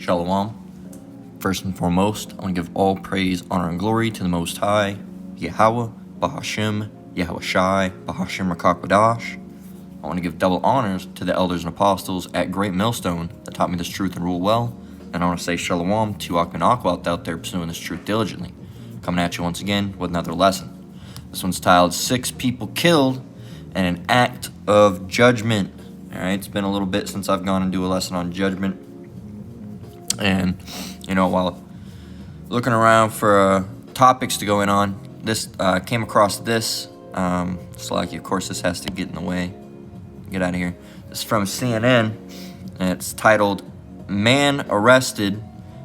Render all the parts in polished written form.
Shalom. First and foremost, I want to give all praise, honor, and glory to the Most High, Yahweh, Bahashim, Yahweh Shai, Bahashim Rakakwadash. I want to give double honors to the elders and apostles at Great Millstone that taught me this truth and rule well. And I want to say shalom to Akman Akwalt out there pursuing this truth diligently. Coming at you once again with another lesson. This one's titled 6 People Killed and an Act of Judgment. Alright, it's been a little bit since I've gone and do a lesson on judgment. And, you know, while looking around for topics to go in on, this came across this. Slacky, of course, this has to get in the way. Get out of here. This is from CNN, and it's titled, Man Arrested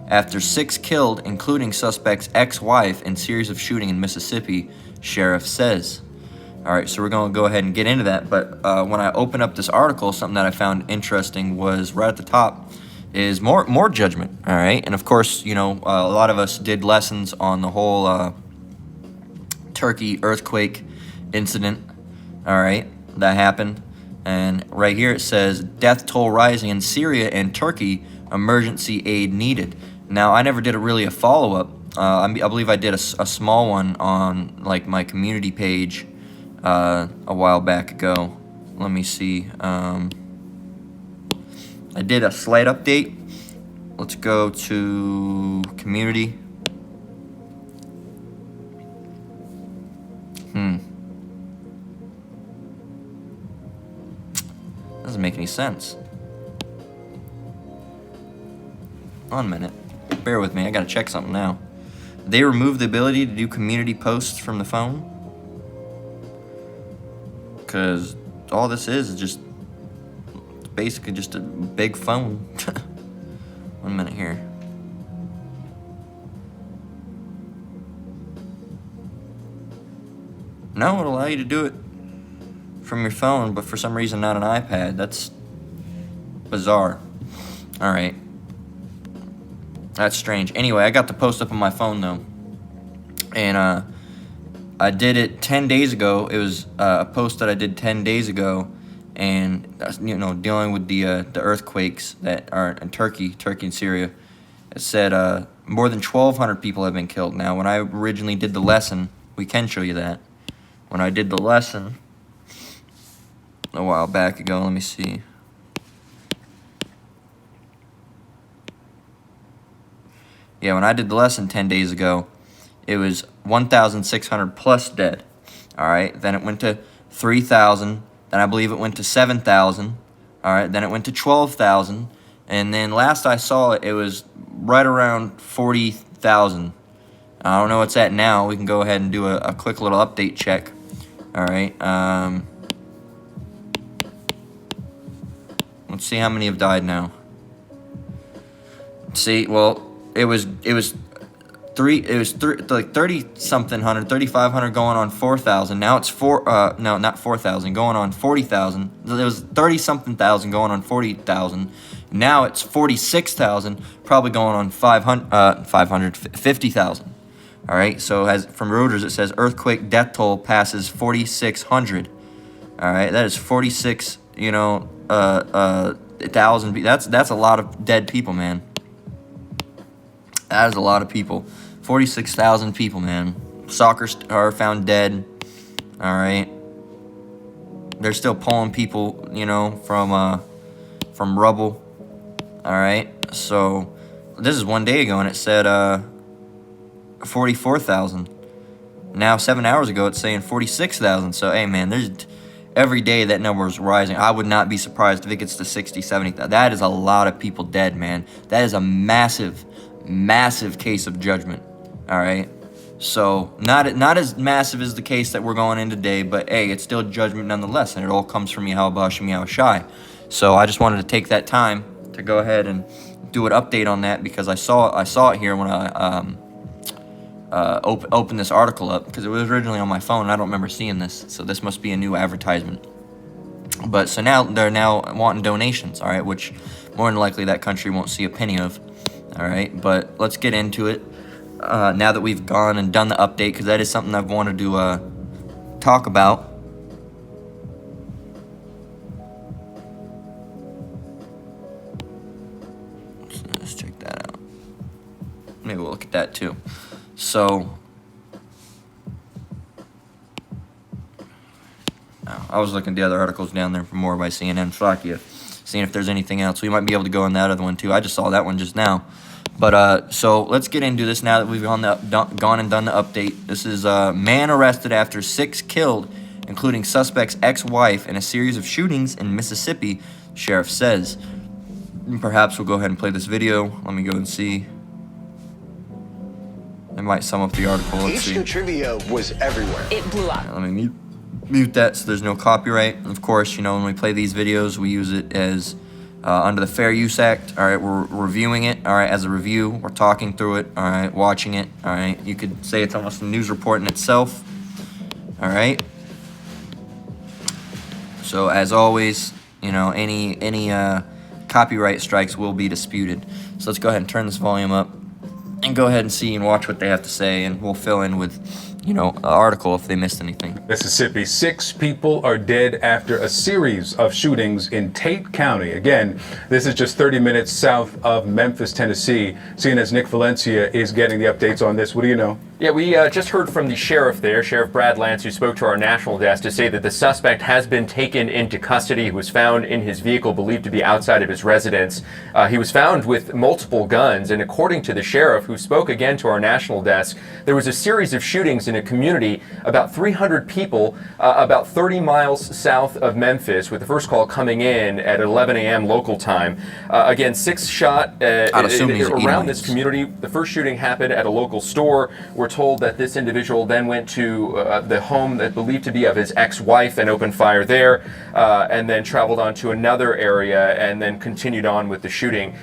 After 6 Killed, Including Suspect's Ex-Wife in Series of Shooting in Mississippi, Sheriff Says. Alright, so we're going to go ahead and get into that, but when I opened up this article, something that I found interesting was right at the top is more judgment, alright? And of course, you know, a lot of us did lessons on the whole Turkey earthquake incident, alright, that happened. And right here it says, death toll rising in Syria and Turkey, emergency aid needed. Now, I never did a follow-up. I believe I did a small one on, like, my community page a while back ago. Let me see. I did a slight update. Let's go to community. Doesn't make any sense. 1 minute. Bear with me, I gotta check something now. They removed the ability to do community posts from the phone? Because all this is just basically just a big phone. 1 minute here. No, it'll allow you to do it from your phone, but for some reason not an iPad. That's bizarre. Alright. That's strange. Anyway, I got the post up on my phone though. And I did it 10 days ago. It was a post that I did 10 days ago, and you know, dealing with the earthquakes that are in Turkey and Syria. It said more than 1,200 people have been killed. Now, when I originally did the lesson, we can show you that. When I did the lesson a while back ago, let me see. Yeah, when I did the lesson 10 days ago, it was 1,600 plus dead. Alright, then it went to 3,000. Then I believe it went to 7,000. Alright, then it went to 12,000. And then last I saw it, it was right around 40,000. I don't know what's at now. We can go ahead and do a quick little update check. Alright, let's see how many have died now. See, well, it was like 30-something hundred, 3,500 going on 4,000. Now it's no, not 4,000, going on 40,000. It was 30-something thousand going on 40,000. Now it's 46,000, probably going on 50,000. All right, so as from Reuters, it says earthquake death toll passes 4,600. All right, that is 46, you know, 1,000. That's a lot of dead people, man. That is a lot of people. 46,000 people, man. Soccer star found dead. All right, they're still pulling people, you know, from rubble. All right, so this is 1 day ago, and it said 44,000. Now 7 hours ago it's saying 46,000. So hey man, there's every day that number is rising. I would not be surprised if it gets to 60, 70,000. That is a lot of people dead, man. That is a massive case of judgment. All right, so not as massive as the case that we're going in today, but hey, it's still judgment nonetheless, and it all comes from Yahweh Bahashim Yahweh Shai. So I just wanted to take that time to go ahead and do an update on that, because I saw it here when I open this article up, because it was originally on my phone and I don't remember seeing this, so this must be a new advertisement. But so now they're wanting donations, all right, which more than likely that country won't see a penny of. All right, but let's get into it now that we've gone and done the update, because that is something I've wanted to talk about. Let's check that maybe we'll look at that too. So, I was looking at the other articles down there for more by CNN. Fuck you. Seeing if there's anything else. We might be able to go on that other one too. I just saw that one just now. But so let's get into this now that we've gone and done the update. This is man arrested after 6 killed, including suspect's ex-wife, in a series of shootings in Mississippi, sheriff says. Perhaps we'll go ahead and play this video. Let me go and see. It might sum up the article. Let's see. HQ trivia was everywhere. It blew up. Let me mute that so there's no copyright. And of course, you know, when we play these videos, we use it as under the Fair Use Act. All right, we're reviewing it. All right, as a review, we're talking through it. All right, watching it. All right, you could say it's almost a news report in itself. All right. So as always, you know, any copyright strikes will be disputed. So let's go ahead and turn this volume up and go ahead and see and watch what they have to say, and we'll fill in with, you know, an article if they missed anything. Mississippi, 6 people are dead after a series of shootings in Tate County. Again, this is just 30 minutes south of Memphis, Tennessee. CNN's Nick Valencia is getting the updates on this. What do you know? Yeah, we just heard from the sheriff there, Sheriff Brad Lance, who spoke to our national desk to say that the suspect has been taken into custody. He was found in his vehicle, believed to be outside of his residence. He was found with multiple guns, and according to the sheriff, who spoke again to our national desk, there was a series of shootings in a community, about 300 people, about 30 miles south of Memphis, with the first call coming in at 11 a.m. local time. Again, 6 shot around this community. The first shooting happened at a local store. We're told that this individual then went to the home that believed to be of his ex-wife and opened fire there, and then traveled on to another area and then continued on with the shooting.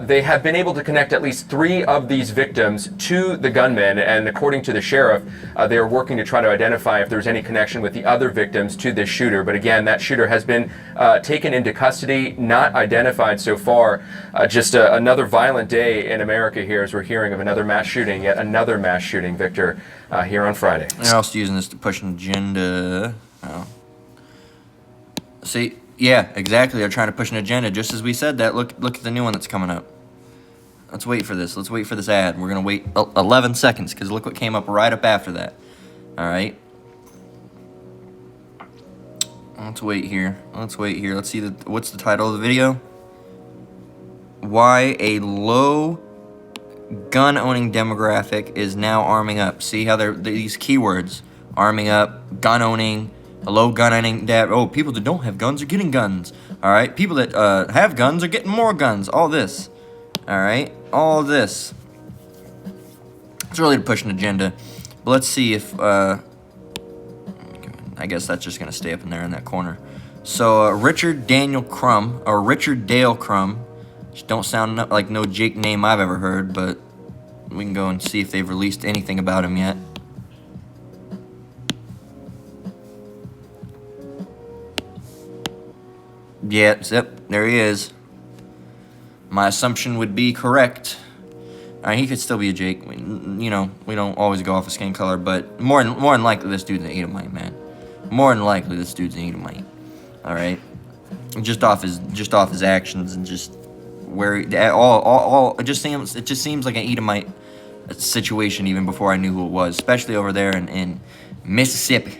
They have been able to connect at least 3 of these victims to the gunman, and according to the sheriff, they are working to try to identify if there's any connection with the other victims to this shooter. But again, that shooter has been taken into custody, not identified so far. Just another violent day in America here as we're hearing of another mass shooting, yet another mass shooting, Victor, here on Friday. They're also using this to push an agenda. Oh. See, yeah, exactly. They're trying to push an agenda. Just as we said that, look at the new one that's coming up. Let's wait for this. Let's wait for this ad. We're going to wait 11 seconds because look what came up right up after that. All right. Let's wait here. Let's see what's the title of the video? Why a low gun-owning demographic is now arming up. See how they're these keywords: arming up, gun-owning, a low gun-owning. People that don't have guns are getting guns. All right, people that have guns are getting more guns. All this. All right, all this. It's really to push an agenda. But let's see if. I guess that's just gonna stay up in there in that corner. So Richard Dale Crum, which don't sound like no Jake name I've ever heard, but we can go and see if they've released anything about him yet. Yep, there he is. My assumption would be correct. He could still be a Jake. You know, we don't always go off of skin color, but more than likely this dude's an Edomite, man. More than likely this dude's an Edomite. All right, just off his actions and just where it just seems like an Edomite situation even before I knew who it was, especially over there in Mississippi.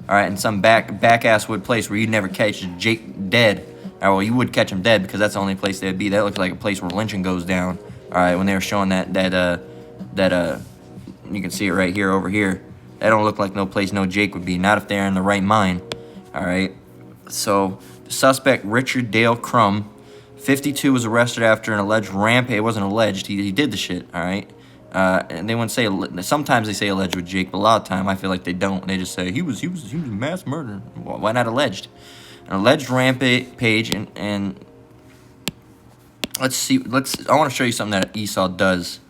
All right, in some back ass wood place where you'd never catch Jake dead. Well, you would catch him dead because that's the only place they'd be. That looks like a place where lynching goes down. All right, when they were showing that you can see it right here over here. That don't look like no place no Jake would be. Not if they're in the right mind. All right. So the suspect Richard Dale Crum, 52, was arrested after an alleged rampage. It wasn't alleged. He did the shit. All right. And they wouldn't say. Sometimes they say alleged with Jake, but a lot of time I feel like they don't. They just say he was mass murder. Well, why not alleged? An alleged rampage and let's see. I want to show you something that Esau does.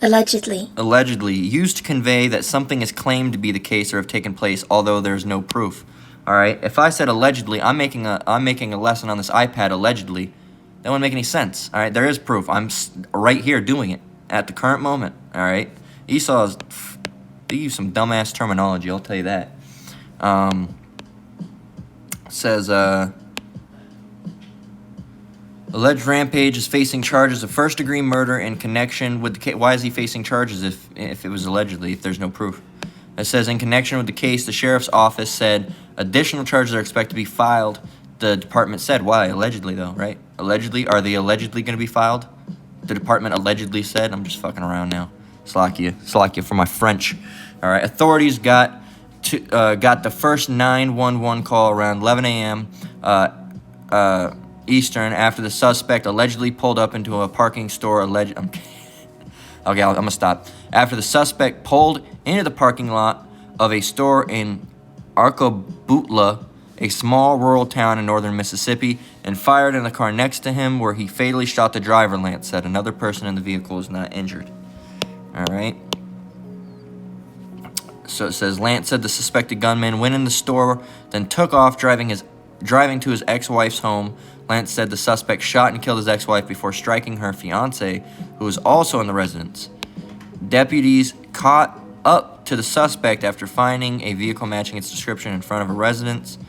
Allegedly used to convey that something is claimed to be the case or have taken place, although there's no proof. All right. If I said allegedly, I'm making a lesson on this iPad allegedly. That wouldn't make any sense. All right. There is proof. I'm right here doing it at the current moment. All right. Esau's. They use some dumbass terminology, I'll tell you that. Says, Alleged rampage is facing charges of first-degree murder in connection with the case. Why is he facing charges if it was allegedly, if there's no proof? It says, in connection with the case, the sheriff's office said additional charges are expected to be filed. The department said, why? Allegedly, though, right? Allegedly? Are they allegedly going to be filed? The department allegedly said. I'm just fucking around now. Slakia for my French. All right. Authorities got the first 911 call around 11 a.m. Eastern after the suspect allegedly pulled up into a parking store. Okay, I'm gonna stop. After the suspect pulled into the parking lot of a store in Arcobutla, a small rural town in northern Mississippi, and fired in the car next to him, where he fatally shot the driver, Lance said. Another person in the vehicle was not injured. All right. So it says, Lance said the suspected gunman went in the store, then took off driving to his ex-wife's home. Lance said the suspect shot and killed his ex-wife before striking her fiancé, who was also in the residence. Deputies caught up to the suspect after finding a vehicle matching its description in front of a residence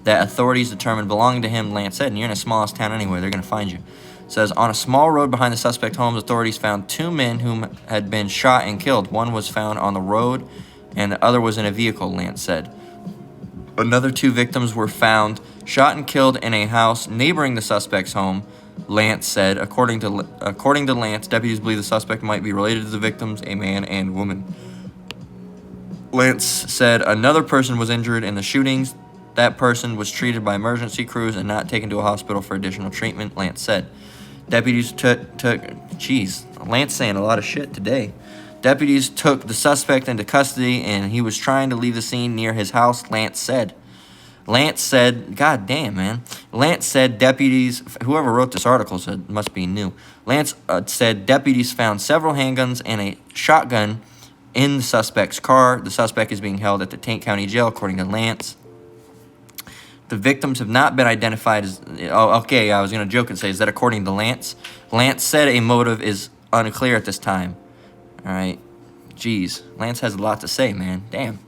that authorities determined belonged to him, Lance said. And you're in the smallest town anyway, they're going to find you. It says, on a small road behind the suspect homes, authorities found two men whom had been shot and killed. One was found on the road, and the other was in a vehicle, Lance said. Another two victims were found shot and killed in a house neighboring the suspect's home, Lance said. According to Lance, deputies believe the suspect might be related to the victims, a man and woman. Lance said another person was injured in the shootings. That person was treated by emergency crews and not taken to a hospital for additional treatment, Lance said. Deputies Lance saying a lot of shit today. Deputies took the suspect into custody and he was trying to leave the scene near his house, Lance said. God damn, man. Lance said deputies, whoever wrote this article said, it must be new. Lance said deputies found several handguns and a shotgun in the suspect's car. The suspect is being held at the Tate County Jail, according to Lance. The victims have not been identified as... Oh, okay, I was going to joke and say, is that according to Lance? Lance said a motive is unclear at this time. All right. Jeez. Lance has a lot to say, man. Damn.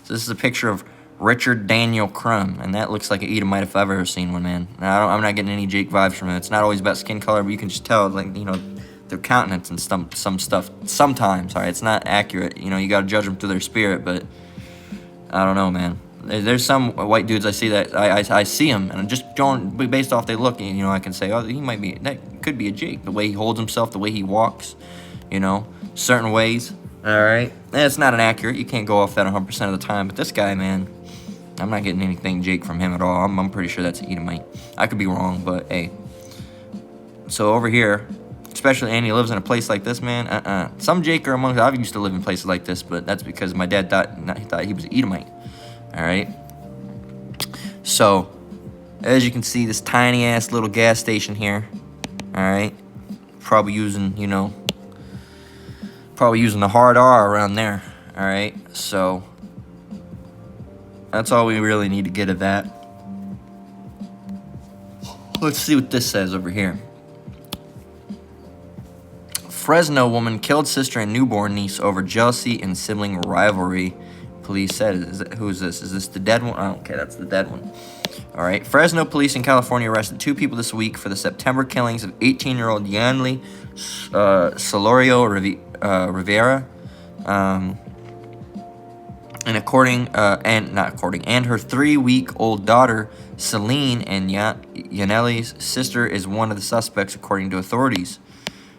So this is a picture of Richard Daniel Crum, and that looks like an Edomite if I've ever seen one, man. I'm not getting any Jake vibes from him. It's not always about skin color, but you can just tell, like, you know, their countenance and some stuff. Sometimes, all right, it's not accurate. You know, you got to judge them through their spirit, but I don't know, man. There's some white dudes I see that I see him, and just going based off they look, you know, I can say, oh, that could be a Jake. The way he holds himself, the way he walks, you know, certain ways. All right, and it's not inaccurate. You can't go off that 100% of the time. But this guy, man, I'm not getting anything Jake from him at all. I'm pretty sure that's an Edomite. I could be wrong, but hey. So over here, especially Andy lives in a place like this, man. Some Jake are among. I used to live in places like this, but that's because my dad thought he was an Edomite. All right. So, as you can see, this tiny ass little gas station here. All right. Probably using the hard R around there. All right. So, that's all we really need to get of that. Let's see what this says over here. Fresno woman killed sister and newborn niece over jealousy and sibling rivalry. Police said, who is this? Is this the dead one? Oh, okay, that's the dead one. All right. Fresno police in California arrested two people this week for the September killings of 18-year-old Yanli Solorio Rivera, and her 3-week-old daughter Celine, and Yaneli's sister is one of the suspects, according to authorities.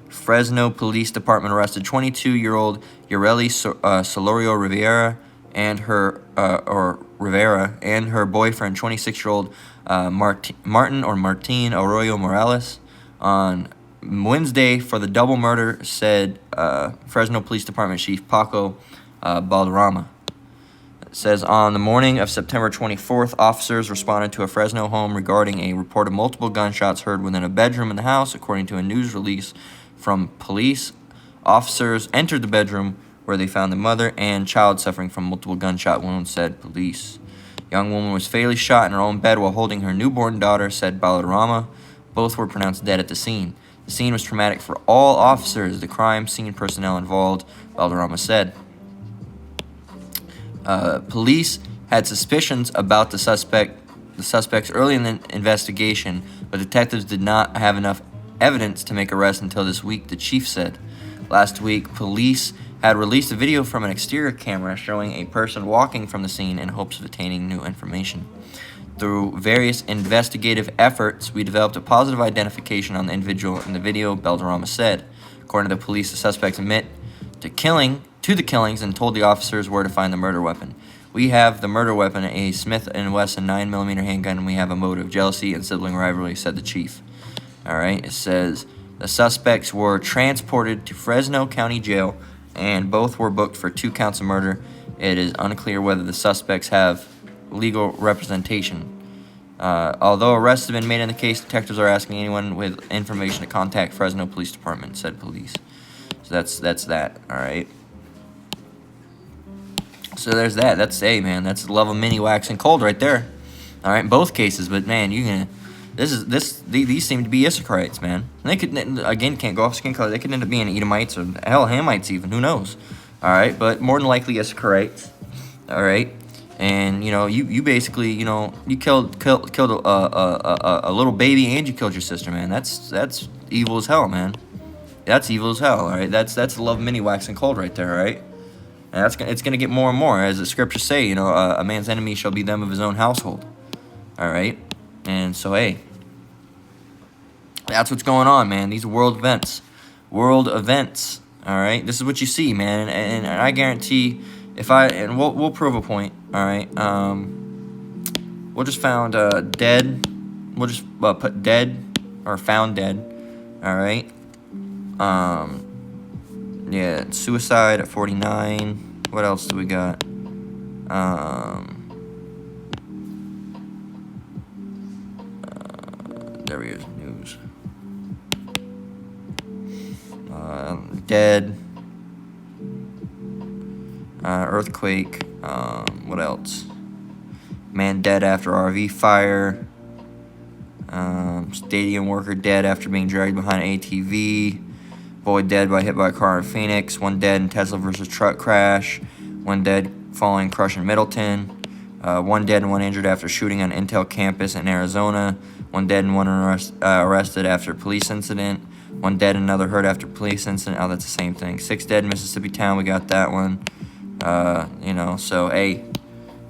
Fresno Police Department arrested 22-year-old Yareli Solorio Rivera and her boyfriend, 26-year-old Martin Arroyo Morales, on Wednesday for the double murder, said Fresno Police Department Chief Paco Balderrama. It says, on the morning of September 24th, officers responded to a Fresno home regarding a report of multiple gunshots heard within a bedroom in the house. According to a news release from police, officers entered the bedroom where they found the mother and child suffering from multiple gunshot wounds, said police. Young woman was fatally shot in her own bed while holding her newborn daughter, said Balderrama. Both were pronounced dead at the scene. The scene was traumatic for all officers, the crime scene personnel involved, Balderrama said. Police had suspicions about the suspect the suspects early in the investigation, but detectives did not have enough evidence to make arrests until this week, the chief said. Last week, police had released a video from an exterior camera showing a person walking from the scene in hopes of attaining new information. Through various investigative efforts, we developed a positive identification on the individual in the video, Belderrama said. According to the police, the suspects admit to the killings and told the officers where to find the murder weapon. We have the murder weapon, a Smith & Wesson 9mm handgun, and we have a motive, jealousy and sibling rivalry, said the chief. All right, it says the suspects were transported to Fresno County Jail, and both were booked for 2 counts of murder. It is unclear whether the suspects have legal representation. Although arrests have been made in the case, detectives are asking anyone with information to contact Fresno Police Department, said police. So that's that. All right. So there's that. That's man. That's the love of mini waxing cold right there. All right, in both cases. But man, these seem to be Issacharites, man. And they could again can't go off skin color. They could end up being Edomites or hell Hamites even. Who knows? All right, but more than likely Issacharites. All right. And you basically you killed a little baby and you killed your sister, man. That's evil as hell, man. That's evil as hell. All right, that's the love of mini waxing cold right there, all right. And it's gonna get more and more, as the scriptures say. A man's enemy shall be them of his own household. All right, and so that's what's going on, man. These world events. All right, this is what you see, man, and I guarantee. We'll prove a point. All right. We'll just found dead. We'll just put dead or found dead. All right. Yeah, suicide at 49. What else do we got? There he is. News. Dead. Earthquake. What else? Man dead after RV fire. Stadium worker dead after being dragged behind an ATV. Boy dead by hit by a car in Phoenix. 1 dead in Tesla versus truck crash. 1 dead following crush in Middleton. 1 dead and 1 injured after shooting on Intel campus in Arizona. 1 dead and 1 arrested after police incident. 1 dead and another hurt after police incident. Oh, that's the same thing. 6 dead in Mississippi town. We got that one. So,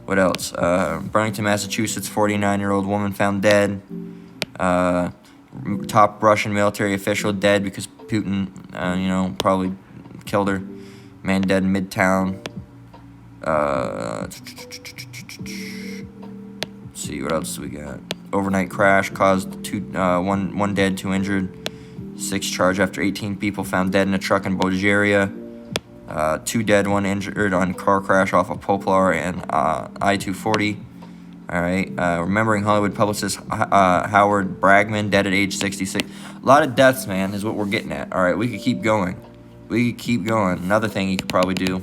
what else? Burlington, Massachusetts, 49-year-old woman found dead. Top Russian military official dead because Putin, probably killed her. Man dead in Midtown. Let's see, what else do we got? Overnight crash caused 1 dead, 2 injured. 6 charged after 18 people found dead in a truck in Bulgaria. 2 dead, 1 injured on car crash off of Poplar and I-240. All right. Remembering Hollywood publicist Howard Bragman, dead at age 66. A lot of deaths, man, is what we're getting at. All right. We could keep going. Another thing you could probably do.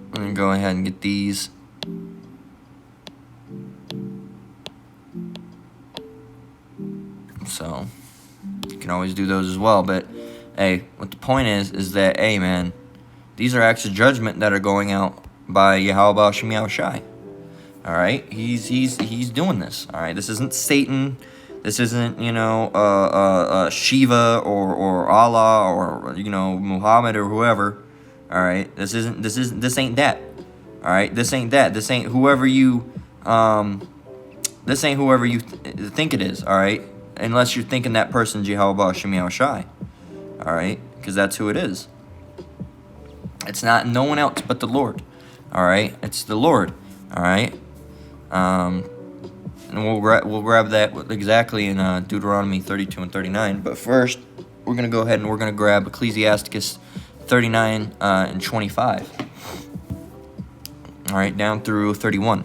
I'm going to go ahead and get these. So, you can always do those as well. But, hey, what the point is that, hey, man, these are acts of judgment that are going out by Yahweh Shem Yahushai. All right? He's doing this. All right? This isn't Satan. This isn't, Shiva or Allah or, Muhammad or whoever. All right? This ain't that. All right? This ain't that. This ain't whoever you think it is. All right? Unless you're thinking that person's Jehovah Shem Yahushai. All right? Because that's who it is. It's not no one else but the Lord. All right? It's the Lord. All right? And we'll grab that exactly in Deuteronomy 32 and 39. But first, we're going to go ahead and we're going to grab Ecclesiasticus 39 and 25. All right? Down through 31.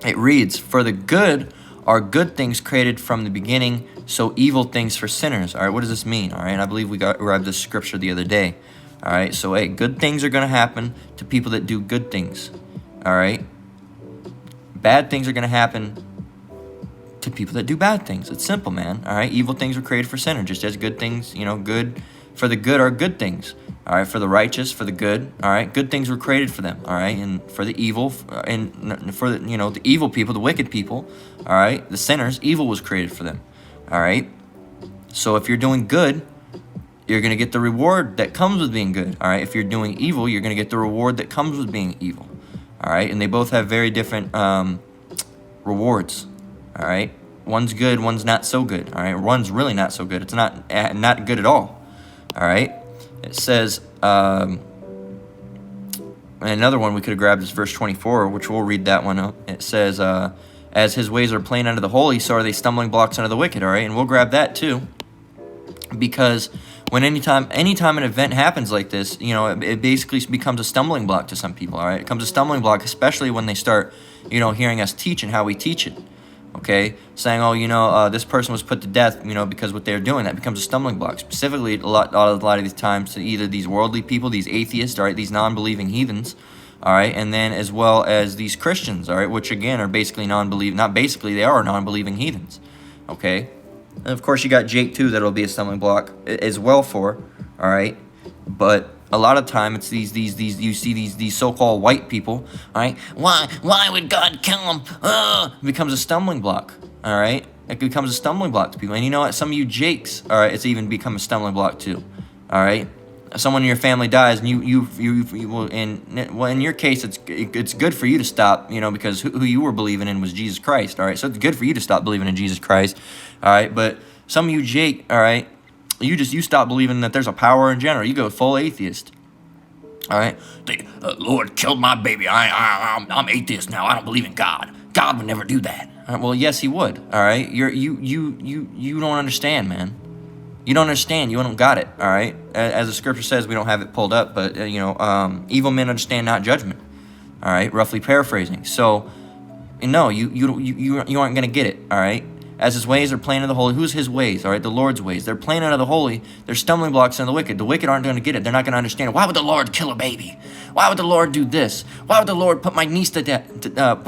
It reads, "For the good are good things created from the beginning, so evil things for sinners." All right, what does this mean? All right, I believe we grabbed this scripture the other day. All right, so hey, good things are going to happen to people that do good things. All right, bad things are going to happen wicked people that do bad things. It's simple, man. All right, evil things were created for sinners, just as good things, good for the good are good things. All right, for the righteous, for the good. All right, good things were created for them. All right, and for the evil, and for the the evil people, the wicked people. All right, the sinners, evil was created for them. All right, so if you're doing good, you're gonna get the reward that comes with being good. All right, if you're doing evil, you're gonna get the reward that comes with being evil. All right, and they both have very different rewards. All right, one's good, one's not so good. All right, one's really not so good. It's not good at all. All right, it says another one we could have grabbed is verse 24, which we'll read that one up. It says, as his ways are plain unto the holy, so are they stumbling blocks unto the wicked. All right, and we'll grab that too, because when anytime an event happens like this, it basically becomes a stumbling block to some people. All right, it becomes a stumbling block, especially when they start, hearing us teach and how we teach it. Okay, saying, this person was put to death, because what they're doing, that becomes a stumbling block. Specifically, a lot of these times to either these worldly people, these atheists, all right, these non-believing heathens, all right, and then as well as these Christians, all right, which again are basically they are non-believing heathens. Okay, and of course you got Jake too, that'll be a stumbling block as well for, all right, but a lot of time it's these you see these so-called white people, all right? Why would God kill them? It becomes a stumbling block, all right? It becomes a stumbling block to people. And you know what? Some of you Jakes, all right, it's even become a stumbling block too, all right? Someone in your family dies, and you will, in your case, it's good for you to stop, because who you were believing in was Jesus Christ, all right? So it's good for you to stop believing in Jesus Christ, all right? But some of you Jake, all right, you stop believing that there's a power in general. You go full atheist. All right, the Lord killed my baby. I'm atheist now. I don't believe in God. God would never do that. All right, well, yes, He would. All right, you don't understand, man. You don't understand. You don't got it. All right, as the scripture says, we don't have it pulled up, but evil men understand not judgment. All right, roughly paraphrasing. So, no, you aren't gonna get it. All right. As his ways are plain unto the holy. Who's his ways? All right, the Lord's ways. They're plain unto the holy. They're stumbling blocks unto the wicked. The wicked aren't going to get it. They're not going to understand it. Why would the Lord kill a baby? Why would the Lord do this? Why would the Lord put my niece to death?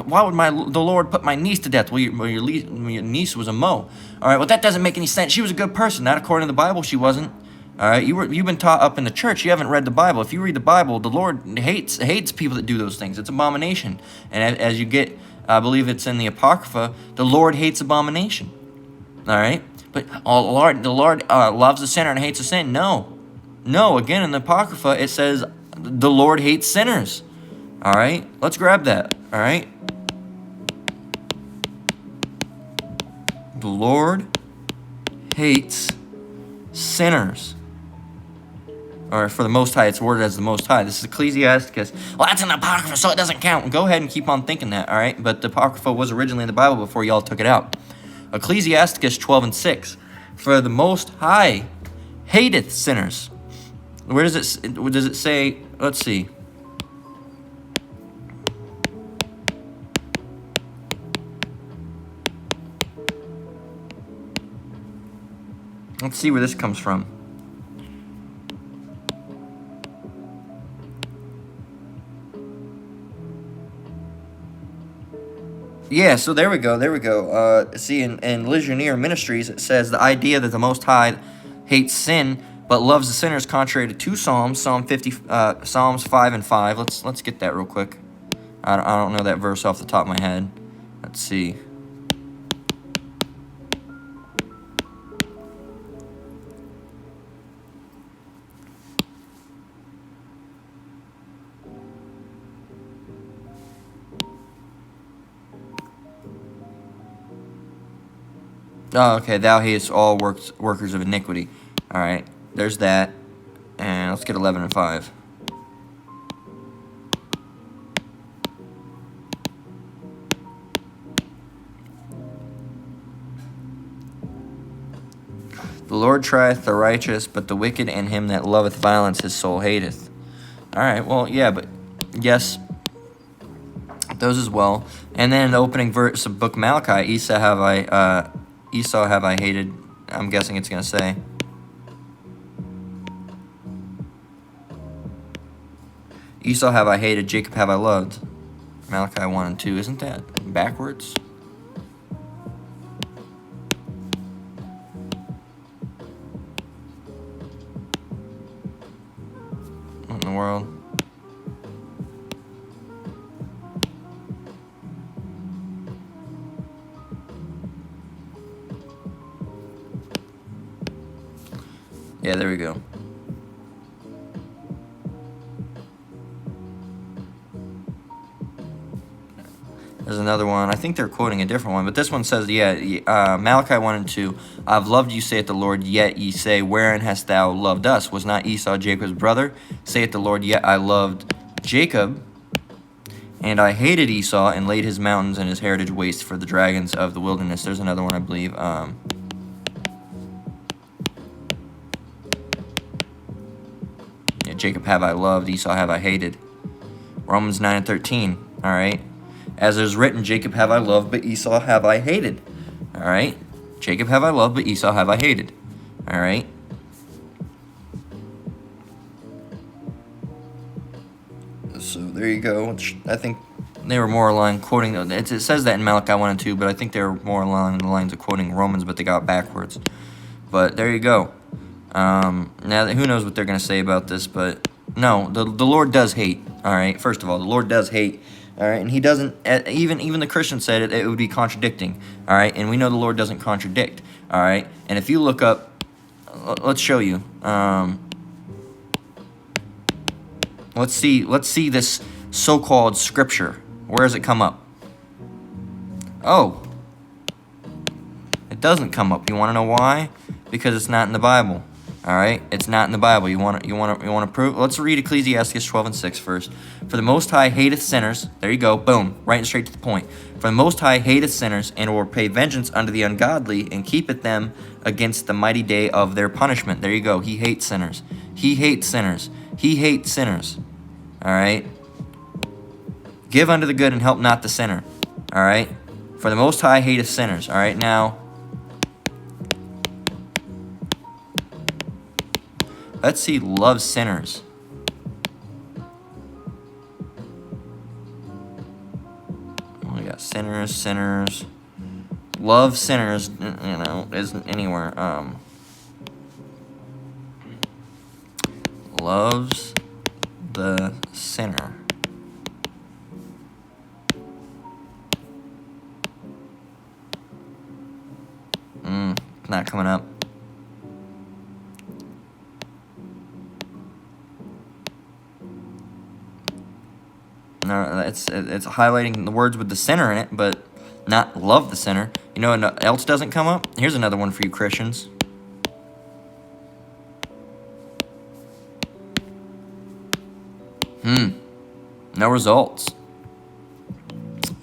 Why would the Lord put my niece to death? Well, your niece was a Mo. All right, well, that doesn't make any sense. She was a good person. Not according to the Bible, she wasn't. All right, you've been taught up in the church. You haven't read the Bible. If you read the Bible, the Lord hates people that do those things. It's abomination. And as you get, I believe it's in the Apocrypha, the Lord hates abomination. All right, but the Lord loves the sinner and hates the sin. No, again, in the Apocrypha, it says the Lord hates sinners. All right, let's grab that. All right, the Lord hates sinners. Or for the Most High, it's worded as the Most High. This is Ecclesiasticus. Well, that's in the Apocrypha, so it doesn't count. Go ahead and keep on thinking that, all right? But the Apocrypha was originally in the Bible before y'all took it out. Ecclesiasticus 12:6. For the Most High hateth sinners. Where does it say? Let's see. Let's see where this comes from. Yeah, so there we go. See, in Legionnaire Ministries, it says the idea that the Most High hates sin but loves the sinners, contrary to two Psalms, Psalms 5 and 5. Let's get that real quick. I don't know that verse off the top of my head. Let's see. Oh, okay. Thou hatest all workers of iniquity. All right. There's that. And let's get 11 and 5. The Lord trieth the righteous, but the wicked and him that loveth violence his soul hateth. All right. Well, yeah, but yes, those as well. And then in the opening verse of book Malachi, Esau have I hated. I'm guessing it's going to say. Esau have I hated, Jacob have I loved. Malachi 1 and 2. Isn't that backwards? the world? Yeah, there we go. There's another one. I think they're quoting a different one, but this one says, Malachi 1 and 2, I've loved you, saith the Lord, yet ye say, wherein hast thou loved us? Was not Esau Jacob's brother? Saith the Lord, yet I loved Jacob, and I hated Esau, and laid his mountains and his heritage waste for the dragons of the wilderness. There's another one, I believe. Jacob have I loved, Esau have I hated. Romans 9 and 13, all right? As it is written, Jacob have I loved, but Esau have I hated. All right? Jacob have I loved, but Esau have I hated. All right? So there you go. I think they were more aligned quoting. It says that in Malachi 1 and 2, but I think they were more along the lines of quoting Romans, but they got backwards. But there you go. Now, who knows what they're going to say about this, but no, the Lord does hate. All right? First of all, the Lord does hate. All right, and he doesn't, even the Christians said it would be contradicting. All right, and we know the Lord doesn't contradict. All right, and if you look up, let's show you. Let's see this so-called scripture. Where does it come up? Oh, it doesn't come up. You want to know why? Because it's not in the Bible. All right, it's not in the Bible. You want to prove? Let's read Ecclesiastes 12 and 6 first. For the Most High hateth sinners. There you go. Boom. Right and straight to the point. For the Most High hateth sinners, and will repay vengeance unto the ungodly, and keepeth them against the mighty day of their punishment. There you go. He hates sinners. He hates sinners. He hates sinners. All right. Give unto the good and help not the sinner. All right. For the Most High hateth sinners. All right. Now, let's see, love sinners. We got sinners. Love sinners, isn't anywhere. Loves the sinner. Not coming up. No, it's highlighting the words with the sinner in it, but not love the sinner. You know what else doesn't come up? Here's another one for you Christians. No results.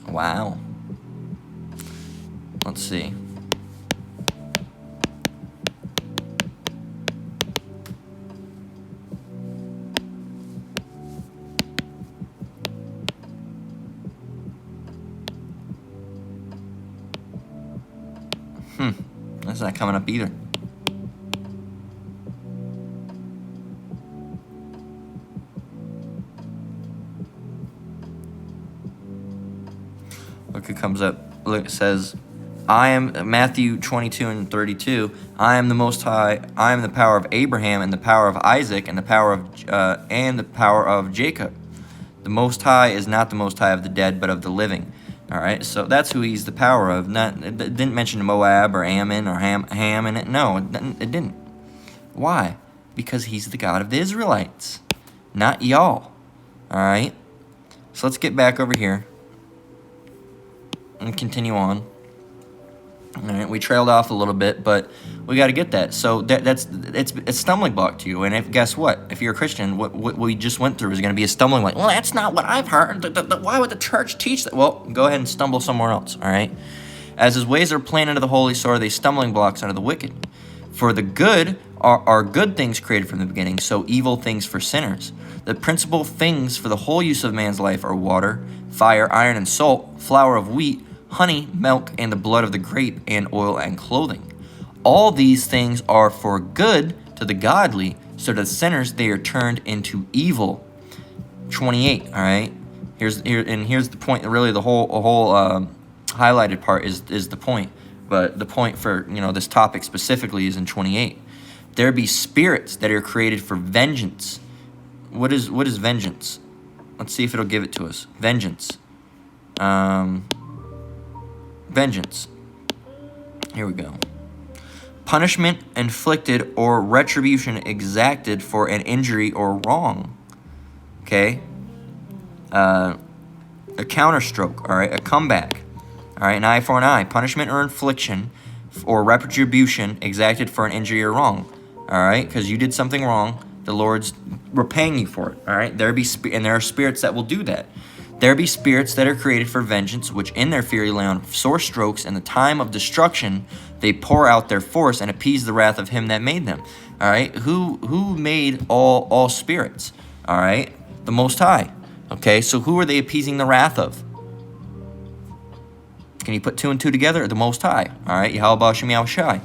Wow. Let's see. That's not coming up either. Look, it comes up. Look, it says, I am, Matthew 22 and 32, I am the Most High, I am the power of Abraham, and the power of Isaac, and the power of Jacob. The Most High is not the Most High of the dead, but of the living. All right, so that's who he's the power of. It didn't mention Moab or Ammon or Ham in it. No, it didn't. Why? Because he's the God of the Israelites, not y'all. All right, so let's get back over here and continue on. All right, we trailed off a little bit, but we got to get that. So it's a stumbling block to you. And guess what? If you're a Christian, what we just went through is going to be a stumbling block. Well, that's not what I've heard. Why would the church teach that? Well, go ahead and stumble somewhere else. All right. As his ways are plain unto the holy, so are they stumbling blocks unto the wicked. For the good are good things created from the beginning, so evil things for sinners. The principal things for the whole use of man's life are water, fire, iron, and salt, flour of wheat, honey, milk, and the blood of the grape, and oil and clothing. All these things are for good to the godly, so to the sinners they are turned into evil. 28, all right? Here's the point. Really, the whole highlighted part is the point. But the point for this topic specifically is in 28. There be spirits that are created for vengeance. what is vengeance? Let's see if it'll give it to us. Vengeance. Vengeance. Here we go. Punishment inflicted or retribution exacted for an injury or wrong. Okay? A counterstroke, all right? A comeback. All right, an eye for an eye. Punishment or infliction or retribution exacted for an injury or wrong. All right? Because you did something wrong, the Lord's repaying you for it. All right? There are spirits that will do that. There be spirits that are created for vengeance, which in their fury lay on sore strokes. In the time of destruction, they pour out their force and appease the wrath of him that made them. All right? Who made all spirits? All right? The Most High. Okay, so who are they appeasing the wrath of? Can you put 2 and 2 together? The Most High. All right, Yahweh Ba'ashem Yahushai.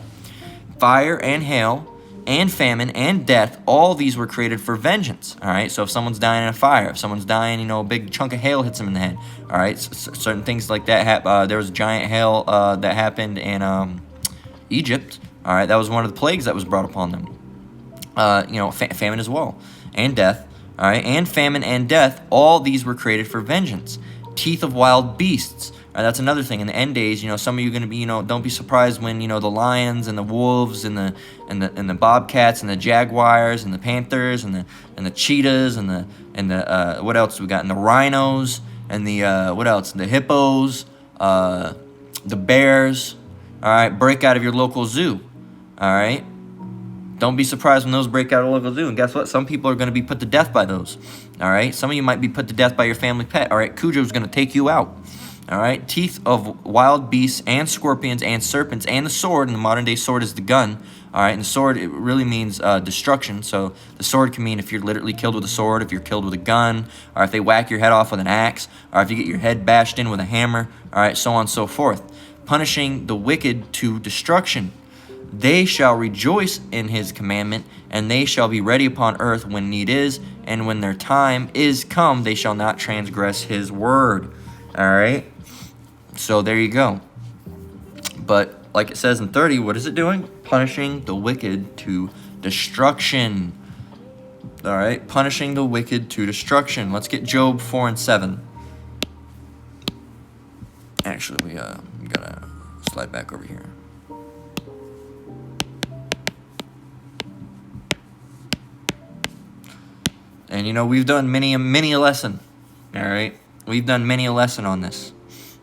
Fire and hail and famine and death, all these were created for vengeance. All right, so if someone's dying in a fire, if someone's dying, a big chunk of hail hits them in the head. All right, certain things like that. There was a giant hail that happened in Egypt. All right, that was one of the plagues that was brought upon them. Famine as well, and death. All right, and famine and death, all these were created for vengeance. Teeth of wild beasts. All right, that's another thing. In the end days, some of you are going to be, don't be surprised when, the lions and the wolves and the bobcats and the jaguars and the panthers and the cheetahs and the what else we got? And the rhinos and the what else? The hippos, the bears. All right, break out of your local zoo. All right. Don't be surprised when those break out of a local zoo. And guess what? Some people are going to be put to death by those. All right? Some of you might be put to death by your family pet. All right? Cujo's going to take you out. All right? Teeth of wild beasts and scorpions and serpents and the sword. And the modern day sword is the gun. All right? And the sword, it really means destruction. So the sword can mean if you're literally killed with a sword, if you're killed with a gun, or if they whack your head off with an axe, or if you get your head bashed in with a hammer. All right? So on and so forth. Punishing the wicked to destruction. They shall rejoice in his commandment, and they shall be ready upon earth when need is, and when their time is come, they shall not transgress his word. All right? So there you go. But like it says in 30, what is it doing? Punishing the wicked to destruction. All right? Punishing the wicked to destruction. Let's get Job 4 and 7. Actually, we gotta slide back over here. And we've done many a lesson. All right, we've done many a lesson on this.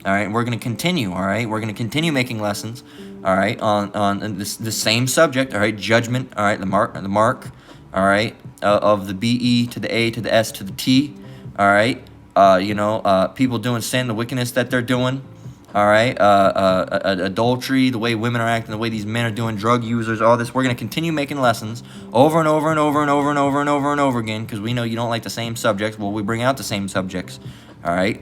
All right, and we're going to continue. All right, we're going to continue making lessons. All right, on this same subject. All right, judgment. All right, the mark. All right, of the BE to the A to the S to the T. All right, people doing sin, the wickedness that they're doing. All right, adultery, the way women are acting, the way these men are doing, drug users, all this. We're going to continue making lessons over and over and over and over and over and over and over again because we know you don't like the same subjects. Well, we bring out the same subjects. All right,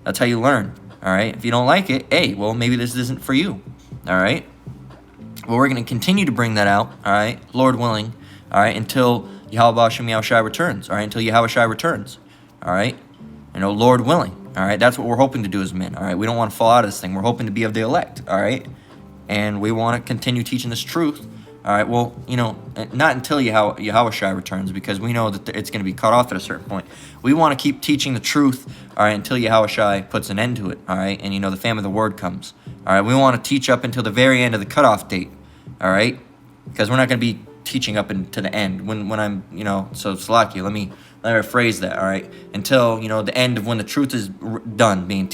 that's how you learn. All right, if you don't like it, hey, well, maybe this isn't for you. All right, well, we're going to continue to bring that out. All right, Lord willing. All right, until Yahweh Ba'ashem Yahushai returns. All right, until Yahushai returns. All right, Lord willing. All right, that's what we're hoping to do as men. All right, we don't want to fall out of this thing. We're hoping to be of the elect. All right, and we want to continue teaching this truth. All right, well, not until Yahushai returns, because we know that it's going to be cut off at a certain point. We want to keep teaching the truth, all right, until Yahushai puts an end to it. All right, and the famine of the word comes. All right, we want to teach up until the very end of the cutoff date. All right, because we're not going to be teaching up into the end when I'm so Salaki, let me rephrase that. All right, until the end of when the truth is done being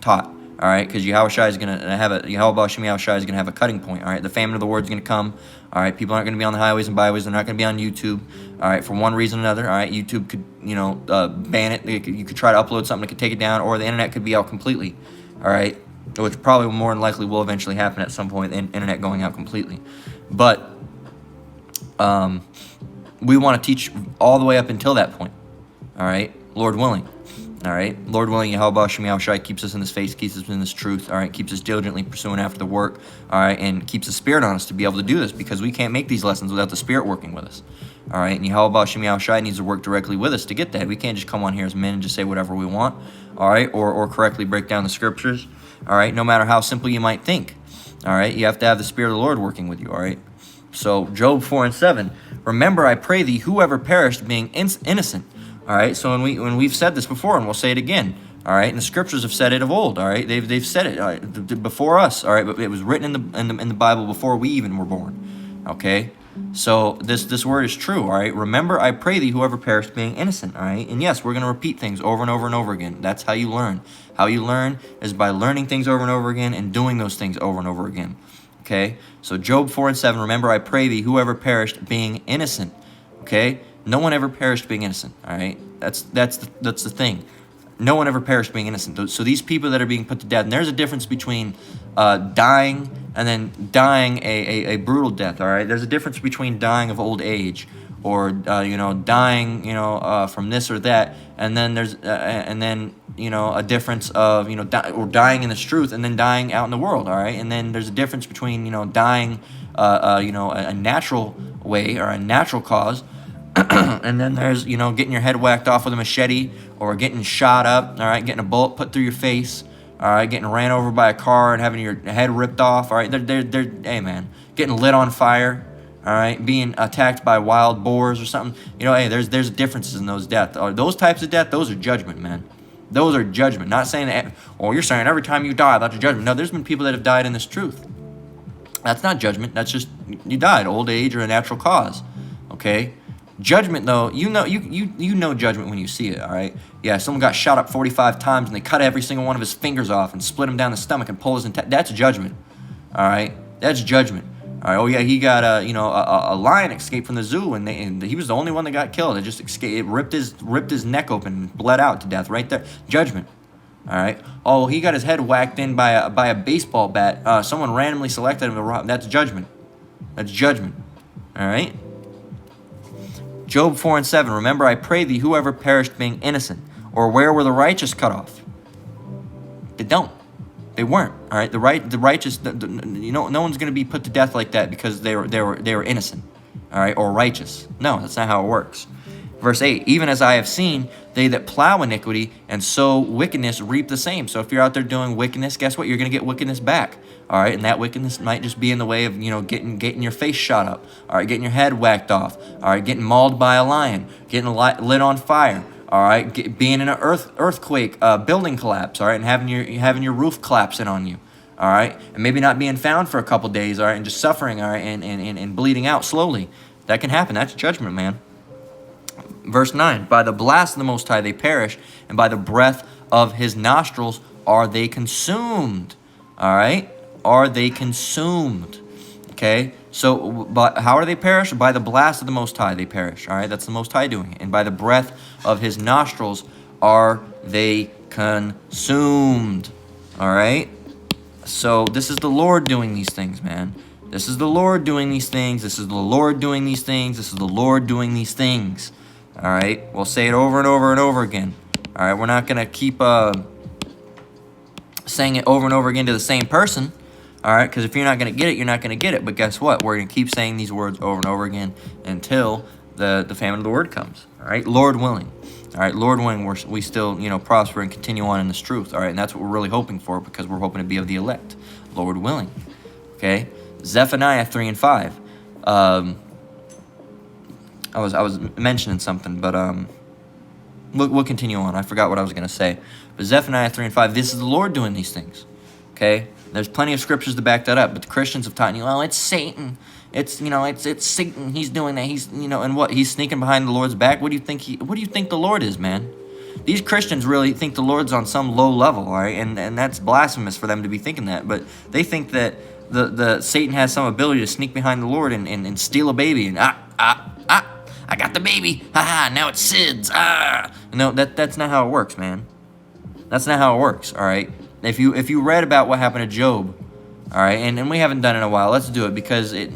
taught. All right, because Yahushai is gonna have Yahweh Ba'ashem Yahushai is gonna have a cutting point. All right, the famine of the word is gonna come. All right, people aren't gonna be on the highways and byways. They're not gonna be on YouTube. All right, for one reason or another. All right, YouTube could ban it. You could try to upload something that could take it down, or the internet could be out completely. All right, which probably more than likely will eventually happen at some point. The internet going out completely, but we want to teach all the way up until that point. All right, Lord willing. All right, Lord willing, Yahweh Ba'ashem Yahushai keeps us in this faith, keeps us in this truth. All right, keeps us diligently pursuing after the work. All right, and keeps the Spirit on us to be able to do this, because we can't make these lessons without the Spirit working with us. All right, and Yahweh Ba'ashem Yahushai needs to work directly with us to get that. We can't just come on here as men and just say whatever we want. All right, or correctly break down the scriptures. All right, no matter how simple you might think. All right, you have to have the Spirit of the Lord working with you. All right. So Job 4 and 7. Remember, I pray thee, whoever perished being innocent, All right. So when we've said this before, and we'll say it again. All right. And the scriptures have said it of old. All right. They've said it before us. All right. But it was written in the Bible before we even were born. Okay. So this word is true. All right. Remember, I pray thee, whoever perished being innocent. All right. And yes, we're going to repeat things over and over and over again. That's how you learn. How you learn is by learning things over and over again and doing those things over and over again. Okay. So Job 4:7. Remember, I pray thee, whoever perished being innocent. Okay. No one ever perished being innocent. All right. That's the thing. No one ever perished being innocent. So these people that are being put to death, and there's a difference between dying and then dying a brutal death. All right. There's a difference between dying of old age, or dying from this or that, and then there's a difference of or dying in the truth and then dying out in the world. All right. And then there's a difference between dying a natural way or a natural cause. And then there's, getting your head whacked off with a machete, or getting shot up, all right, getting a bullet put through your face, all right, getting ran over by a car and having your head ripped off, all right, hey, man, getting lit on fire, all right, being attacked by wild boars or something, hey, there's differences in those deaths. Those types of death, those are judgment, man. Those are judgment. Not saying that, you're saying every time you die, that's a judgment. No, there's been people that have died in this truth. That's not judgment. That's just, you died, old age or a natural cause, okay? Judgment, though, you know judgment when you see it, all right? Yeah, someone got shot up 45 times and they cut every single one of his fingers off and split him down the stomach and pull his that's judgment, all right? That's judgment. All right. Oh yeah, he got a lion escaped from the zoo, and he was the only one that got killed. It just escaped. It ripped his neck open and bled out to death right there. Judgment. All right. Oh, he got his head whacked in by a baseball bat. Someone randomly selected him to rob. That's judgment. That's judgment. All right. Job 4:7. Remember, I pray thee, whoever perished being innocent, or where were the righteous cut off? They don't. They weren't. All right. The righteous. No one's going to be put to death like that because they were innocent. All right, or righteous. No, that's not how it works. Verse 8. Even as I have seen, they that plow iniquity and sow wickedness reap the same. So if you're out there doing wickedness, guess what? You're going to get wickedness back. All right, and that wickedness might just be in the way of getting your face shot up. All right, getting your head whacked off. All right, getting mauled by a lion. Getting lit on fire. All right, being in an earthquake, building collapse. All right, and having your roof collapse in on you. All right, and maybe not being found for a couple days. All right, and just suffering. All right, and bleeding out slowly. That can happen. That's judgment, man. Verse 9. By the blast of the Most High they perish, and by the breath of His nostrils are they consumed. All right, are they consumed? Okay. So, but how are they perished? By the blast of the Most High they perish. All right, that's the Most High doing it. And by the breath of His nostrils are they consumed. All right. So this is the Lord doing these things, man. This is the Lord doing these things. This is the Lord doing these things. This is the Lord doing these things. All right. We'll say it over and over and over again. All right. We're not gonna keep saying it over and over again to the same person. All right, because if you're not going to get it, you're not going to get it. But guess what? We're going to keep saying these words over and over again until the famine of the word comes. All right, Lord willing. All right, Lord willing, we still prosper and continue on in this truth. All right, and that's what we're really hoping for, because we're hoping to be of the elect. Lord willing. Okay, Zephaniah 3:5. I was mentioning something, but we'll continue on. I forgot what I was going to say. But Zephaniah 3:5. This is the Lord doing these things. Okay. There's plenty of scriptures to back that up, but the Christians have taught you, well, it's Satan. It's Satan. He's doing that. He's and what? He's sneaking behind the Lord's back. What do you think the Lord is, man? These Christians really think the Lord's on some low level, all right? And that's blasphemous for them to be thinking that. But they think that the Satan has some ability to sneak behind the Lord and steal a baby and I got the baby. Now it's Sid's. No, that's not how it works, man. That's not how it works, all right? If you read about what happened to Job, all right, and we haven't done it in a while, let's do it because it.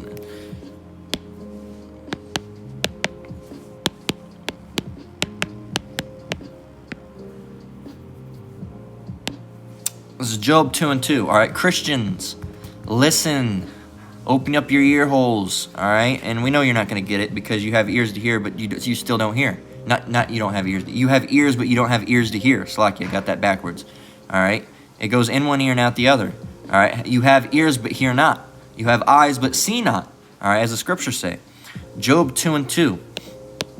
This is Job 2:2. All right, Christians, listen, open up your ear holes. All right, and we know you're not going to get it because you have ears to hear, but you still don't hear. Not you don't have ears. You have ears, but you don't have ears to hear. Slakia, got that backwards. All right. It goes in one ear and out the other. All right. You have ears but hear not. You have eyes but see not. All right, as the scriptures say. Job 2:2.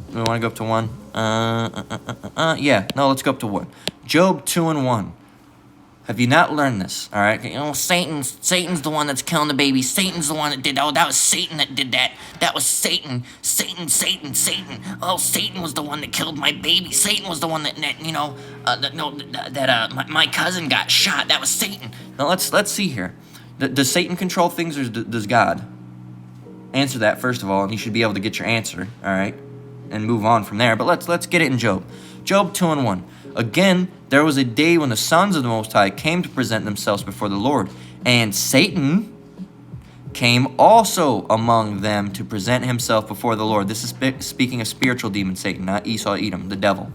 We want to go up to 1. Yeah, no, let's go up to 1. Job 2:1. Have you not learned this? All right. You know, Satan's the one that's killing the baby. Satan's the one that did that. Oh, that was Satan that did that. That was Satan. Satan. Oh, Satan was the one that killed my baby. Satan was the one that my cousin got shot. That was Satan. Now let's see here. Does Satan control things, or does God? Answer that first of all, and you should be able to get your answer. All right, and move on from there. But let's get it in Job. Job 2:1. Again, there was a day when the sons of the Most High came to present themselves before the Lord, and Satan came also among them to present himself before the Lord. This is speaking of spiritual demon Satan, not Esau, Edom, the devil.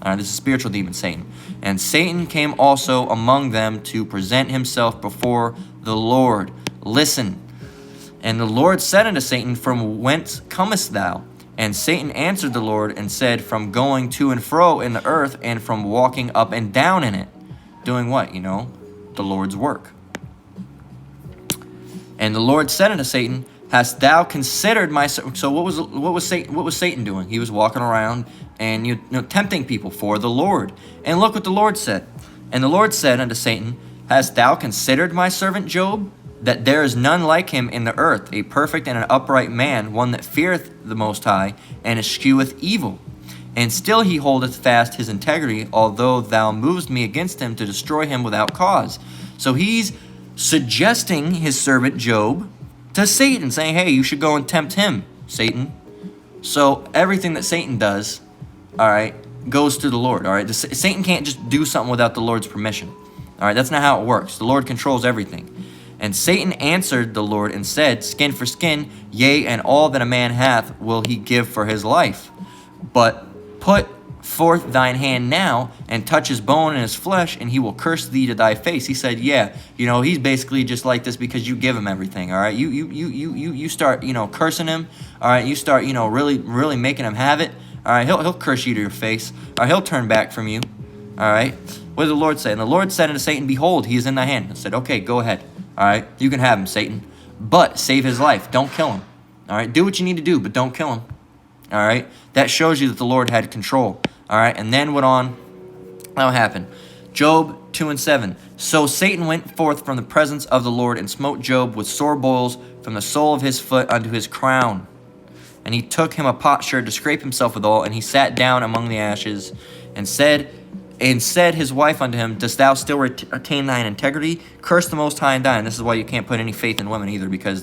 This is spiritual demon Satan. And Satan came also among them to present himself before the Lord. Listen. And the Lord said unto Satan, From whence comest thou? And Satan answered the Lord and said, From going to and fro in the earth, and from walking up and down in it. Doing what? The Lord's work. And the Lord said unto Satan, Hast thou considered my... So what was Satan doing? He was walking around and tempting people for the Lord. And look what the Lord said. And the Lord said unto Satan, Hast thou considered my servant Job? That there is none like him in the earth, a perfect and an upright man, one that feareth the Most High, and escheweth evil. And still he holdeth fast his integrity, although thou movest me against him to destroy him without cause. So he's suggesting his servant Job to Satan, saying, hey, you should go and tempt him, Satan. So everything that Satan does, all right, goes to the Lord, all right? Satan can't just do something without the Lord's permission, all right? That's not how it works. The Lord controls everything. And Satan answered the Lord and said, Skin for skin, yea, and all that a man hath will he give for his life. But put forth thine hand now, and touch his bone and his flesh, and he will curse thee to thy face. He said, yeah, he's basically just like this because you give him everything, all right? You start, cursing him, all right? You start, really making him have it, all right? He'll curse you to your face, or he'll turn back from you, all right? What did the Lord say? And the Lord said unto Satan, Behold, he is in thy hand. And said, okay, go ahead. All right, you can have him, Satan, but save his life. Don't kill him. All right, do what you need to do, but don't kill him. All right, that shows you that the Lord had control. All right, and then what happened? Job 2:7. So Satan went forth from the presence of the Lord and smote Job with sore boils from the sole of his foot unto his crown. And he took him a potsherd to scrape himself withal, and he sat down among the ashes, and said his wife unto him, Dost thou still retain thine integrity? Curse the Most High and die. And this is why you can't put any faith in women either, because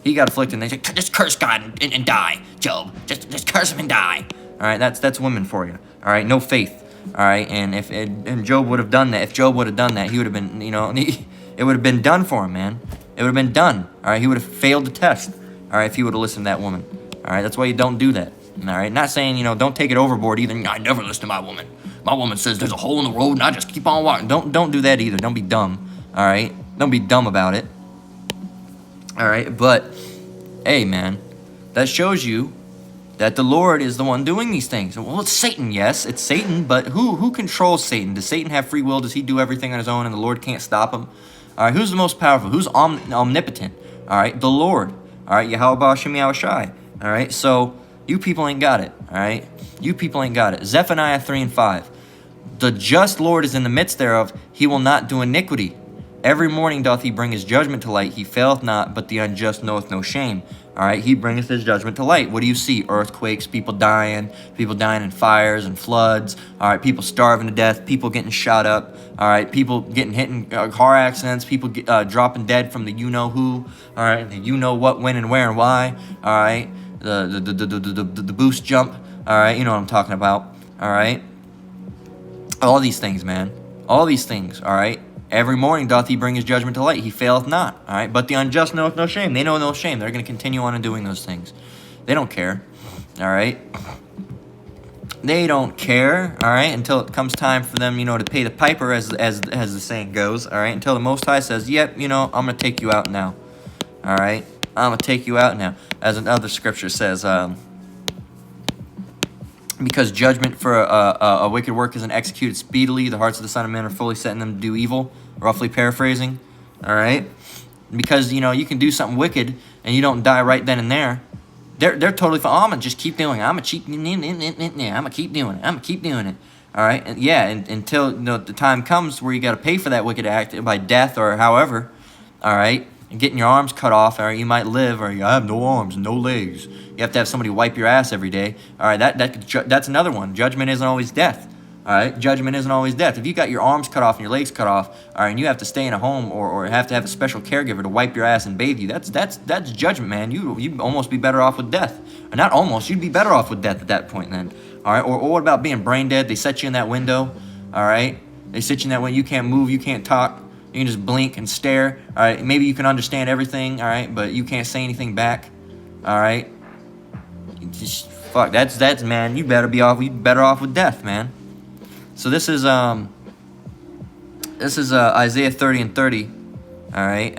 he got afflicted and they say, just curse God and die, Job. Just curse him and die. All right, that's women for you. All right, no faith. All right, and Job would have done that. If Job would have done that, he would have been, it would have been done for him, man. It would have been done. All right, he would have failed the test. All right, if he would have listened to that woman. All right, that's why you don't do that. All right, not saying, don't take it overboard either. I never listen to my woman. My woman says there's a hole in the road and I just keep on walking. Don't do that either. Don't be dumb. All right? Don't be dumb about it. All right? But, hey, man, that shows you that the Lord is the one doing these things. Well, it's Satan. Yes, it's Satan, but who controls Satan? Does Satan have free will? Does he do everything on his own and the Lord can't stop him? All right, who's the most powerful? Who's omnipotent? All right, the Lord. All right, Yahweh Ba'ashem Yahweh Shai. All right, so you people ain't got it. All right, you people ain't got it. Zephaniah 3:5. The just Lord is in the midst thereof. He will not do iniquity. Every morning doth he bring his judgment to light. He faileth not, but the unjust knoweth no shame. All right, he bringeth his judgment to light. What do you see? Earthquakes, people dying in fires and floods. All right, people starving to death, people getting shot up. All right, people getting hit in car accidents, people dropping dead from the you-know-who. All right, the you-know-what, when, and where, and why. All right, the boost jump. All right, you know what I'm talking about. All right, all these things, man. All these things, all right? Every morning doth he bring his judgment to light. He faileth not, all right? But the unjust knoweth no shame. They know no shame. They're going to continue on in doing those things. They don't care, all right? They don't care, all right, until it comes time for them, to pay the piper, as the saying goes, all right? Until the Most High says, yep, I'm going to take you out now, all right? I'm going to take you out now. As another scripture says, because judgment for a wicked work isn't executed speedily, the hearts of the Son of Man are fully set in them to do evil, roughly paraphrasing, all right? Because, you can do something wicked and you don't die right then and there, they're totally fine. Oh, I'm gonna just keep doing it. I'm gonna keep doing it. All right, and yeah, until the time comes where you got to pay for that wicked act by death or however. All right, and getting your arms cut off, or you might live, or you have no arms, no legs. You have to have somebody wipe your ass every day. All right, that's another one. Judgment isn't always death. All right, judgment isn't always death. If you got your arms cut off and your legs cut off, all right, and you have to stay in a home or have to have a special caregiver to wipe your ass and bathe you, that's judgment, man. You'd almost be better off with death. Or not almost, you'd be better off with death at that point then. All right, or what about being brain dead? They set you in that window. All right, they sit you in that window. You can't move, you can't talk. You can just blink and stare. All right, maybe you can understand everything. All right, but you can't say anything back. All right, just fuck. That's man. You better better off with death, man. So this is Isaiah 30 and 30. All right.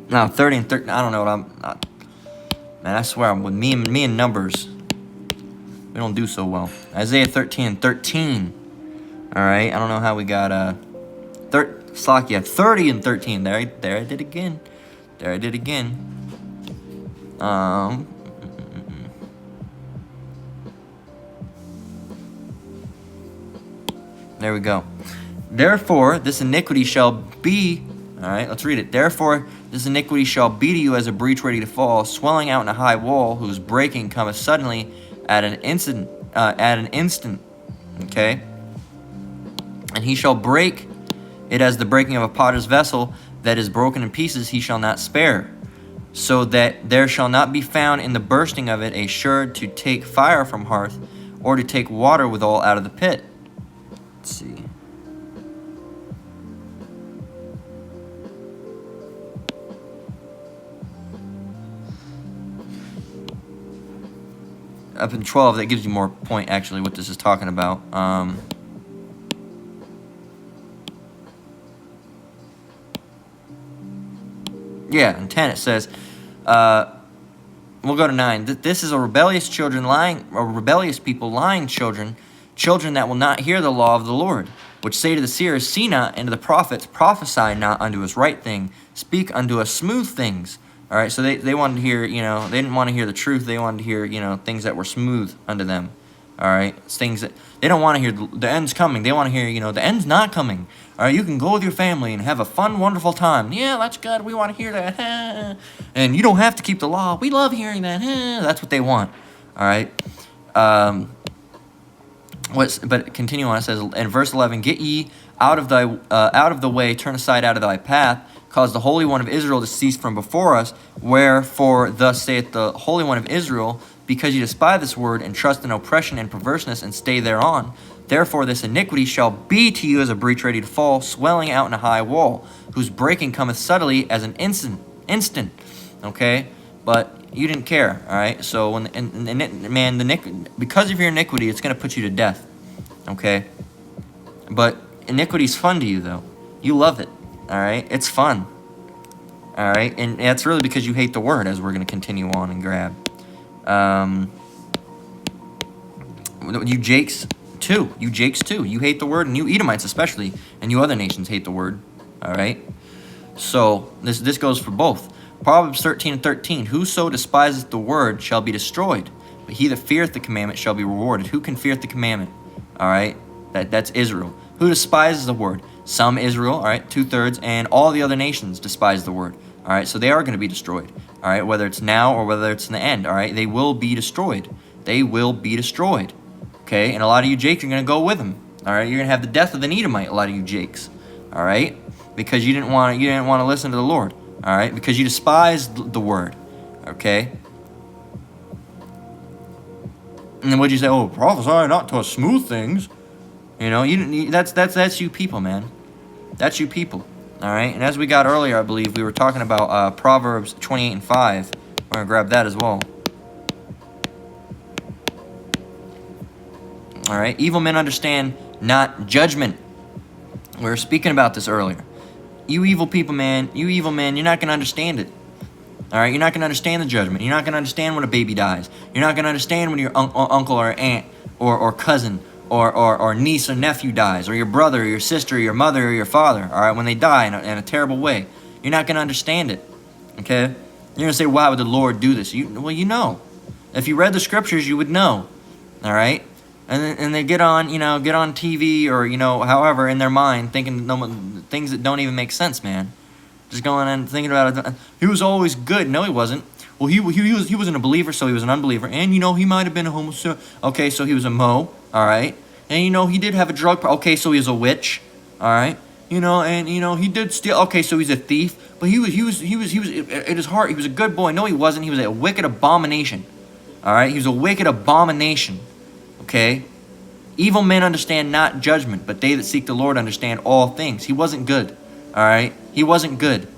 No, 30 and 30. I don't know what man, I swear, with me and numbers, we don't do so well. Isaiah 13 and 13. All right. I don't know how we got 30 and 13. There I did again. There we go. Therefore, this iniquity shall be. All right, let's read it. Therefore, this iniquity shall be to you as a breach ready to fall, swelling out in a high wall, whose breaking cometh suddenly at an instant. Okay. And he shall break it as the breaking of a potter's vessel that is broken in pieces, he shall not spare, so that there shall not be found in the bursting of it a sherd to take fire from hearth, or to take water withal out of the pit. Let's see. Up in 12, that gives you more point, actually, what this is talking about. Yeah, in 10 it says, we'll go to 9. This is a rebellious people lying children that will not hear the law of the Lord, which say to the seers, see not, and to the prophets, prophesy not unto us right thing, speak unto us smooth things. All right, so they wanted to hear, they didn't want to hear the truth. They wanted to hear, things that were smooth unto them. All right, it's things that they don't want to hear. The end's coming. They want to hear, the end's not coming. All right, you can go with your family and have a fun, wonderful time. Yeah, that's good. We want to hear that. And you don't have to keep the law. We love hearing that. That's what they want. All right. But continue on. It says in verse 11, get ye out of the way, turn aside out of thy path. Cause the Holy One of Israel to cease from before us. Wherefore thus saith the Holy One of Israel, because ye despise this word, and trust in oppression and perverseness, and stay thereon. Therefore this iniquity shall be to you as a breach ready to fall, swelling out in a high wall, whose breaking cometh suddenly as an instant. Okay? But you didn't care, all right? So because of your iniquity, it's going to put you to death. Okay? But iniquity's fun to you, though. You love it. All right, it's fun. All right, and that's really because you hate the word, as we're going to continue on and grab. You Jakes too. You hate the word, and you Edomites especially, and you other nations hate the word. All right. So this goes for both. Proverbs 13 and 13. Whoso despiseth the word shall be destroyed, but he that feareth the commandment shall be rewarded. Who can fear the commandment? All right, that's Israel. Who despises the word? Some Israel, all right, 2/3, and all the other nations despise the word. All right, so they are going to be destroyed. All right, whether it's now or whether it's in the end. All right, they will be destroyed. They will be destroyed. Okay, and a lot of you Jakes are going to go with them. All right, you're going to have the death of an Edomite. A lot of you Jakes. All right, because you didn't want to listen to the Lord. All right, because you despised the word. Okay. And then what'd you say? Oh, prophesy not to us smooth things. That's you people, man. That's you people. All right. And as we got earlier, I believe we were talking about Proverbs 28 and 5. We're gonna grab that as well. All right. Evil men understand not judgment. We were speaking about this earlier. You evil people, man. You evil men. You're not gonna understand it. All right. You're not gonna understand the judgment. You're not gonna understand when a baby dies. You're not gonna understand when your uncle or aunt or cousin or niece or nephew dies, or your brother or your sister or your mother or your father, all right, when they die in a terrible way, you're not going to understand it, okay? You're going to say, why would the Lord do this? Well, you know. If you read the scriptures, you would know, all right? And they get on TV or, however, in their mind, thinking things that don't even make sense, man. Just going and thinking about it. He was always good. No, he wasn't. Well, he wasn't a believer, so he was an unbeliever. And, he might have been a homosexual. Okay, so he was a Mo, all right? And, he did have a drug problem. Okay, so he was a witch, all right? He did steal. Okay, so he's a thief. But he was at his heart, he was a good boy. No, he wasn't. He was a wicked abomination, all right? He was a wicked abomination, okay? Evil men understand not judgment, but they that seek the Lord understand all things. He wasn't good, all right? He wasn't good.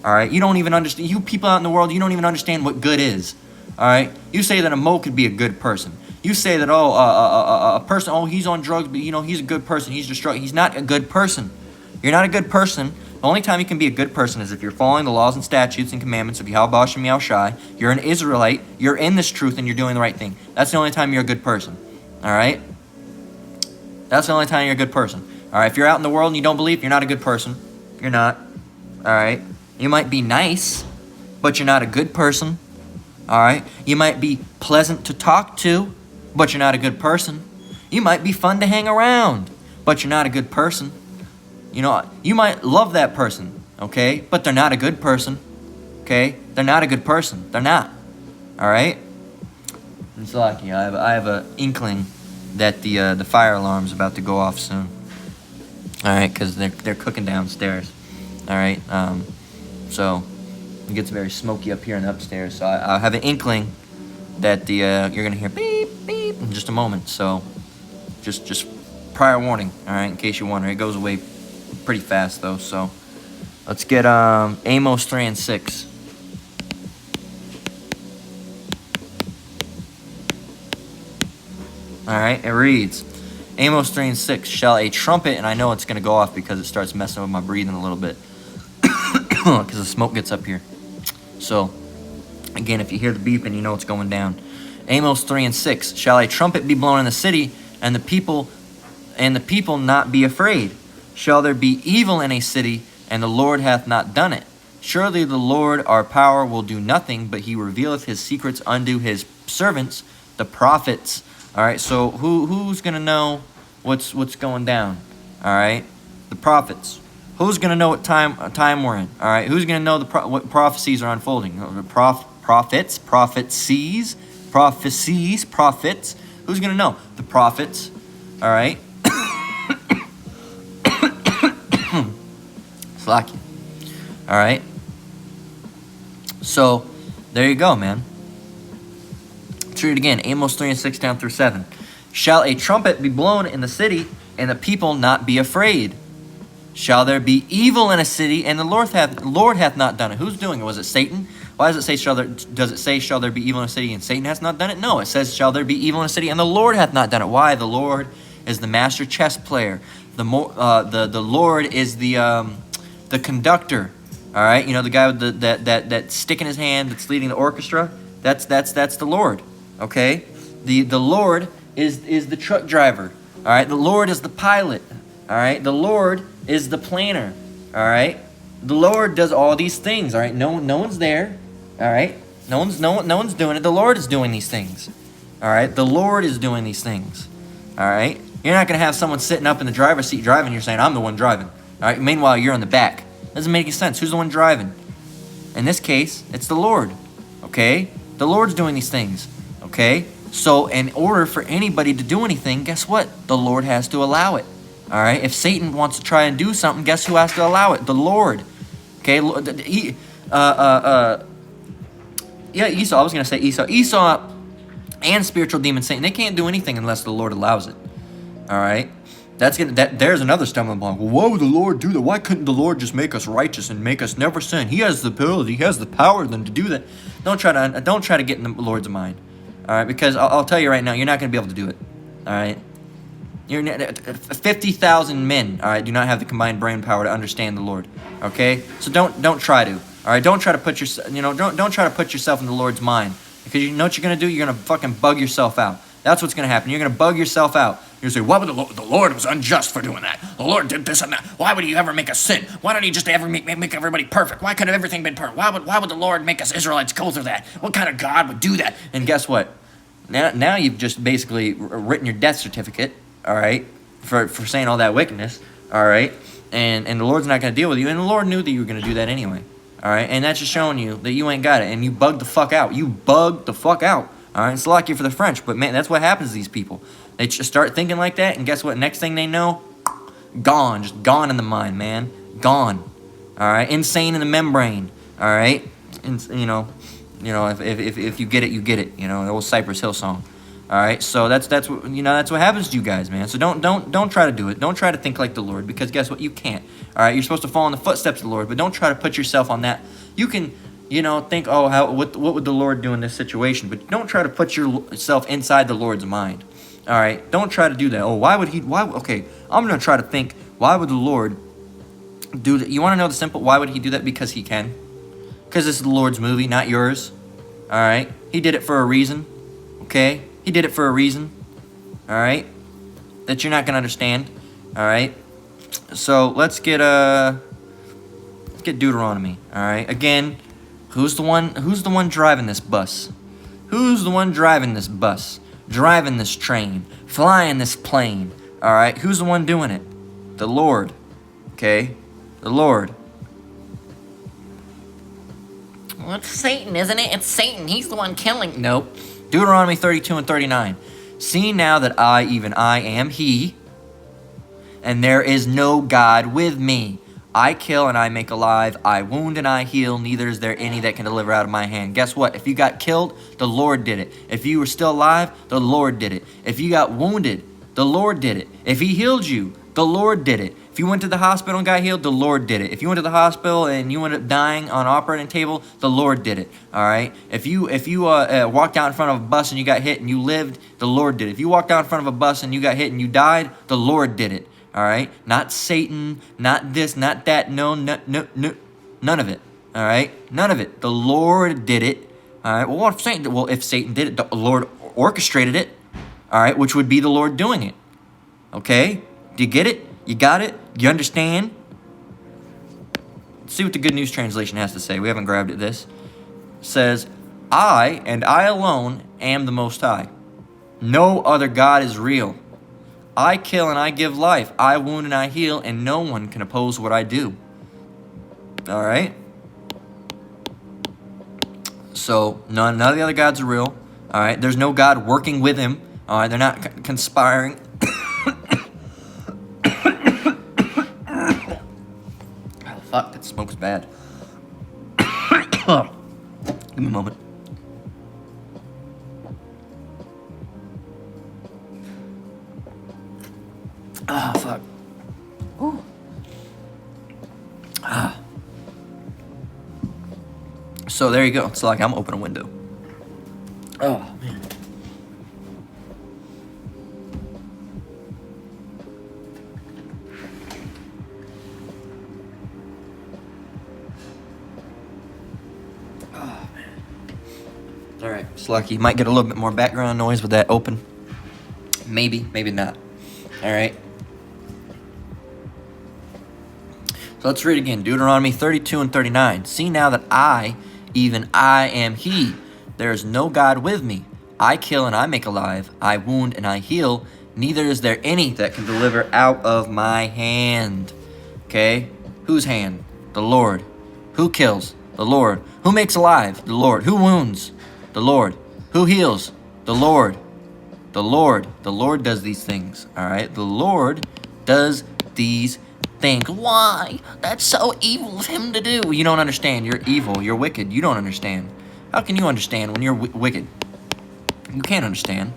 All right, you don't even understand. You people out in the world, you don't even understand what good is. All right, you say that a Mo could be a good person. You say that a person, he's on drugs, but he's a good person. He's destructive. He's not a good person. You're not a good person. The only time you can be a good person is if you're following the laws and statutes and commandments of Yahweh Hashem Yahushai. You're an Israelite. You're in this truth and you're doing the right thing. That's the only time you're a good person. All right. That's the only time you're a good person. All right. If you're out in the world and you don't believe, you're not a good person. You're not. All right. You might be nice, but you're not a good person, all right? You might be pleasant to talk to, but you're not a good person. You might be fun to hang around, but you're not a good person. You might love that person, okay? But they're not a good person, okay? They're not a good person. They're not, all right? It's lucky. I have an inkling that the fire alarm's about to go off soon, all right? Because they're cooking downstairs, all right? So it gets very smoky up here in the upstairs. So I have an inkling that you're gonna hear beep beep in just a moment. So just prior warning, all right, in case you're wondering. It goes away pretty fast though. So let's get Amos 3 and 6. All right, it reads, Amos 3 and 6. Shall a trumpet, and I know it's gonna go off because it starts messing with my breathing a little bit. Because the smoke gets up here. So, again, if you hear the beeping, you know it's going down. Amos 3 and 6. Shall a trumpet be blown in the city, and the people not be afraid? Shall there be evil in a city, and the Lord hath not done it? Surely the Lord our power will do nothing, but he revealeth his secrets unto his servants, the prophets. All right, so who's going to know what's going down? All right, the prophets. Who's going to know what time we're in? All right, who's going to know what prophecies are unfolding? The prophets. Who's going to know? The prophets. All right. Slack you. All right. So there you go, man. Let's read it again. Amos 3 and 6 down through 7. Shall a trumpet be blown in the city, and the people not be afraid? Shall there be evil in a city, and the Lord hath not done it? Who's doing it? Was it Satan? Why does it say shall there be evil in a city, and Satan hath not done it? No, it says shall there be evil in a city, and the Lord hath not done it. Why? The Lord is the master chess player. The Lord is the conductor. All right, the guy with that stick in his hand that's leading the orchestra. That's the Lord. Okay, the Lord is the truck driver. All right, the Lord is the pilot. All right, the Lord is the planner. All right, the Lord does all these things. All right, no one's there. All right, no one's doing it. The Lord is doing these things. All right, the Lord is doing these things. All right, you're not gonna have someone sitting up in the driver's seat driving. You're saying I'm the one driving. All right, meanwhile you're in the back. Doesn't make any sense. Who's the one driving? In this case, it's the Lord. Okay, the Lord's doing these things. Okay, so in order for anybody to do anything, guess what? The Lord has to allow it. All right, if Satan wants to try and do something, guess who has to allow it? The Lord. Okay, Esau. I was gonna say Esau. Esau and spiritual demon Satan. They can't do anything unless the Lord allows it. All right, there's another stumbling block. Well, why would the Lord do that? Why couldn't the Lord just make us righteous and make us never sin? He has the ability. He has the power then to do that. Don't try to get in the Lord's mind. All right, because I'll tell you right now, you're not gonna be able to do it. All right. 50,000 men, all right, do not have the combined brain power to understand the Lord. Okay, so don't try to. All right, don't try to put don't try to put yourself in the Lord's mind, because you know what you're gonna do. You're gonna fucking bug yourself out. That's what's gonna happen. You're gonna bug yourself out. You say, why would the Lord was unjust for doing that? The Lord did this and that. Why would he ever make us sin? Why don't he just ever make everybody perfect? Why couldn't everything been perfect? Why would the Lord make us Israelites go through that? What kind of God would do that? And guess what? Now you've just basically written your death certificate, all right, for saying all that wickedness, all right? And the Lord's not going to deal with you. And the Lord knew that you were going to do that anyway, all right? And that's just showing you that you ain't got it. And you bugged the fuck out. You bugged the fuck out, all right? It's lucky for the French, but man, that's what happens to these people. They just start thinking like that, and guess what? Next thing they know, gone. Just gone in the mind, man. Gone. All right? Insane in the membrane. All right? You know, if you get it, you get it. You know, the old Cypress Hill song. All right? So that's what happens to you guys, man. So don't try to do it. Don't try to think like the Lord, because guess what? You can't. All right? You're supposed to follow in the footsteps of the Lord, but don't try to put yourself on that. You can, think, oh, what would the Lord do in this situation? But don't try to put yourself inside the Lord's mind. All right, don't try to do that. Oh, okay, I'm going to try to think, why would the Lord do that? You want to know the simple, why would he do that? Because he can. Because this is the Lord's movie, not yours. All right, he did it for a reason, okay? He did it for a reason, all right? That you're not going to understand, all right? So let's get Deuteronomy, all right? Again, who's the one driving this bus? Who's the one driving this bus? Driving this train, flying this plane, all right? Who's the one doing it? The Lord, okay? The Lord. Well, it's Satan, isn't it? It's Satan. He's the one killing. Nope. Deuteronomy 32 and 39. See now that I, even I, am he, and there is no God with me. I kill and I make alive. I wound and I heal. Neither is there any that can deliver out of my hand. Guess what? If you got killed, the Lord did it. If you were still alive, the Lord did it. If you got wounded, the Lord did it. If he healed you, the Lord did it. If you went to the hospital and got healed, the Lord did it. If you went to the hospital and you ended up dying on an operating table, the Lord did it. All right? If you walked out in front of a bus and you got hit and you lived, the Lord did it. If you walked out in front of a bus and you got hit and you died, the Lord did it. All right? Not Satan, not this, not that. No, none of it. All right? None of it. The Lord did it. All right? Well, if Satan did it, the Lord orchestrated it. All right? Which would be the Lord doing it. Okay? Do you get it? You got it? You understand? Let's see what the Good News Translation has to say. We haven't grabbed at this. It says, I and I alone am the Most High. No other God is real. I kill and I give life. I wound and I heal, and no one can oppose what I do. All right? So, none of the other gods are real. All right? There's no God working with him. All right? They're not conspiring. Fuck, that smoke's bad. Give me a moment. Ah, fuck. Ooh. Ah. So there you go. It's like I'm opening a window. Oh, man. Oh, man. All right. It's lucky. You might get a little bit more background noise with that open. Maybe, maybe not. All right. So let's read again. Deuteronomy 32 and 39. See now that I, even I am he. There is no God with me. I kill and I make alive. I wound and I heal. Neither is there any that can deliver out of my hand. Okay? Whose hand? The Lord. Who kills? The Lord. Who makes alive? The Lord. Who wounds? The Lord. Who heals? The Lord. The Lord. The Lord does these things. All right? The Lord does these things. Why? That's so evil of him to do. You don't understand. You're evil. You're wicked. You don't understand. How can you understand when you're wicked? You can't understand.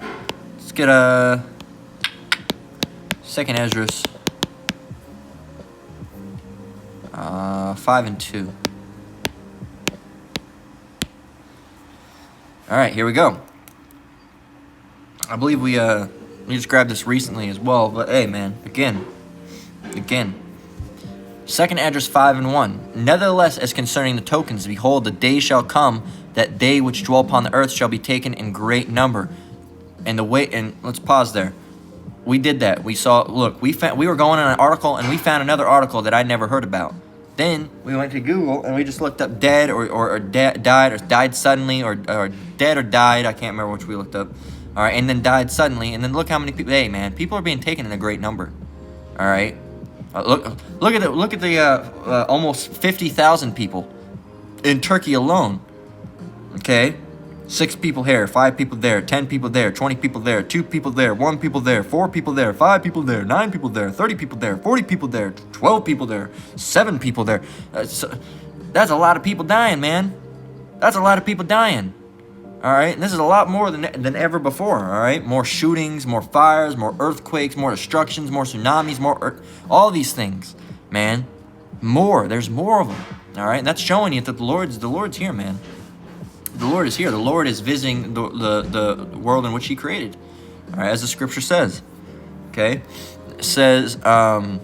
Let's get a 2nd Ezra 5 and 2. All right, here we go. I believe we just grabbed this recently as well, but hey, man, again. 2nd Esdras 5 and 1. Nevertheless, as concerning the tokens, behold, the day shall come that they which dwell upon the earth shall be taken in great number. And let's pause there. we did that. We saw, look, we were going on an article and we found another article that I never heard about. Then we went to Google and we just looked up dead or died suddenly or dead or died. I can't remember which we looked up. All right, and then died suddenly. And then look how many people. Hey, man, people are being taken in a great number. All right, look at the almost 50,000 people in Turkey alone. Okay. 6 people here, 5 people there, 10 people there, 20 people there, 2 people there, 1 people there, 4 people there, 5 people there, 9 people there, 30 people there, 40 people there, 12 people there, 7 people there. That's a lot of people dying, man. That's a lot of people dying. All right, and this is a lot more than ever before. All right, more shootings, more fires, more earthquakes, more destructions, more tsunamis, all these things, man. More. There's more of them. All right, and that's showing you that the Lord's here, man. The Lord is here. The Lord is visiting the world in which He created. All right, as the Scripture says. Okay, it says that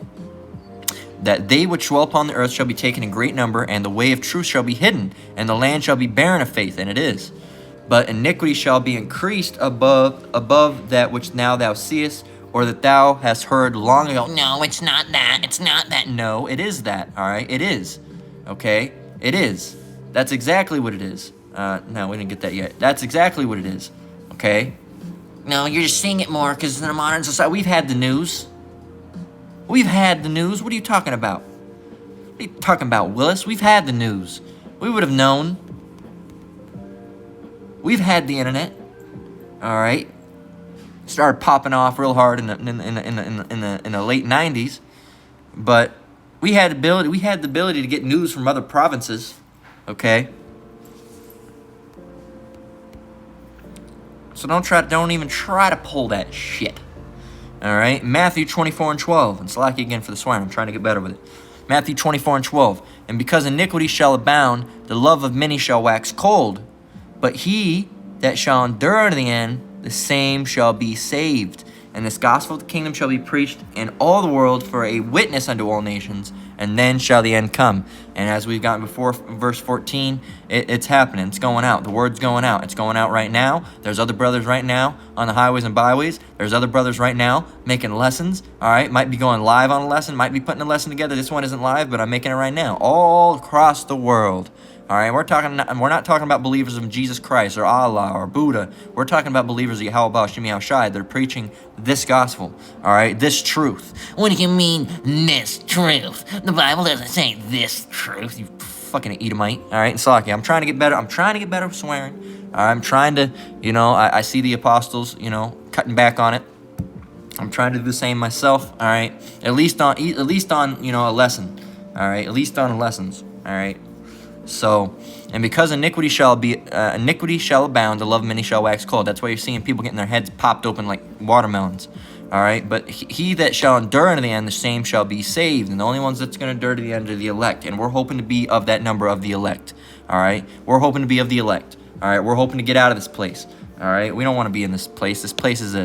they which dwell upon the earth shall be taken in great number, and the way of truth shall be hidden, and the land shall be barren of faith, and it is. But iniquity shall be increased above that which now thou seest, or that thou hast heard long ago. No, it's not that. It's not that. No, it is that. All right, it is. Okay, it is. That's exactly what it is. No, we didn't get that yet. That's exactly what it is. Okay? No, you're just seeing it more because in the modern society, We've had the news. We've had the news. What are you talking about? What are you talking about, Willis? We've had the news. We would have known. We've had the internet. All right? Started popping off real hard in the late 90s. But we had the ability to get news from other provinces. Okay? So don't even try to pull that shit. All right? Matthew 24:12. And Slacky again for the swine. I'm trying to get better with it. Matthew 24:12. And because iniquity shall abound, the love of many shall wax cold. But he that shall endure to the end, the same shall be saved. And this gospel of the kingdom shall be preached in all the world for a witness unto all nations, and then shall the end come. And as we've gotten before, verse 14, it's happening. It's going out. The word's going out. It's going out right now. There's other brothers right now on the highways and byways. There's other brothers right now making lessons. All right, might be going live on a lesson, might be putting a lesson together. This one isn't live, but I'm making it right now. All across the world. All right, we're not talking about believers of Jesus Christ or Allah or Buddha. We're talking about believers of Yahweh Ba'Shem Yahushai. They're preaching this gospel, all right, this truth. What do you mean, this truth? The Bible doesn't say this truth. You fucking Edomite, all right? And Slaki, I'm trying to get better. I'm trying to get better with swearing. I'm trying to, I see the apostles, cutting back on it. I'm trying to do the same myself, all right? At least on, a lesson, all right? At least on lessons, all right? So, and because iniquity shall abound, the love of many shall wax cold. That's why you're seeing people getting their heads popped open like watermelons. All right, but he that shall endure unto the end, the same shall be saved. And the only ones that's going to endure to the end are the elect. And we're hoping to be of that number of the elect. All right, we're hoping to be of the elect. All right, we're hoping to get out of this place. All right, we don't want to be in this place. This place is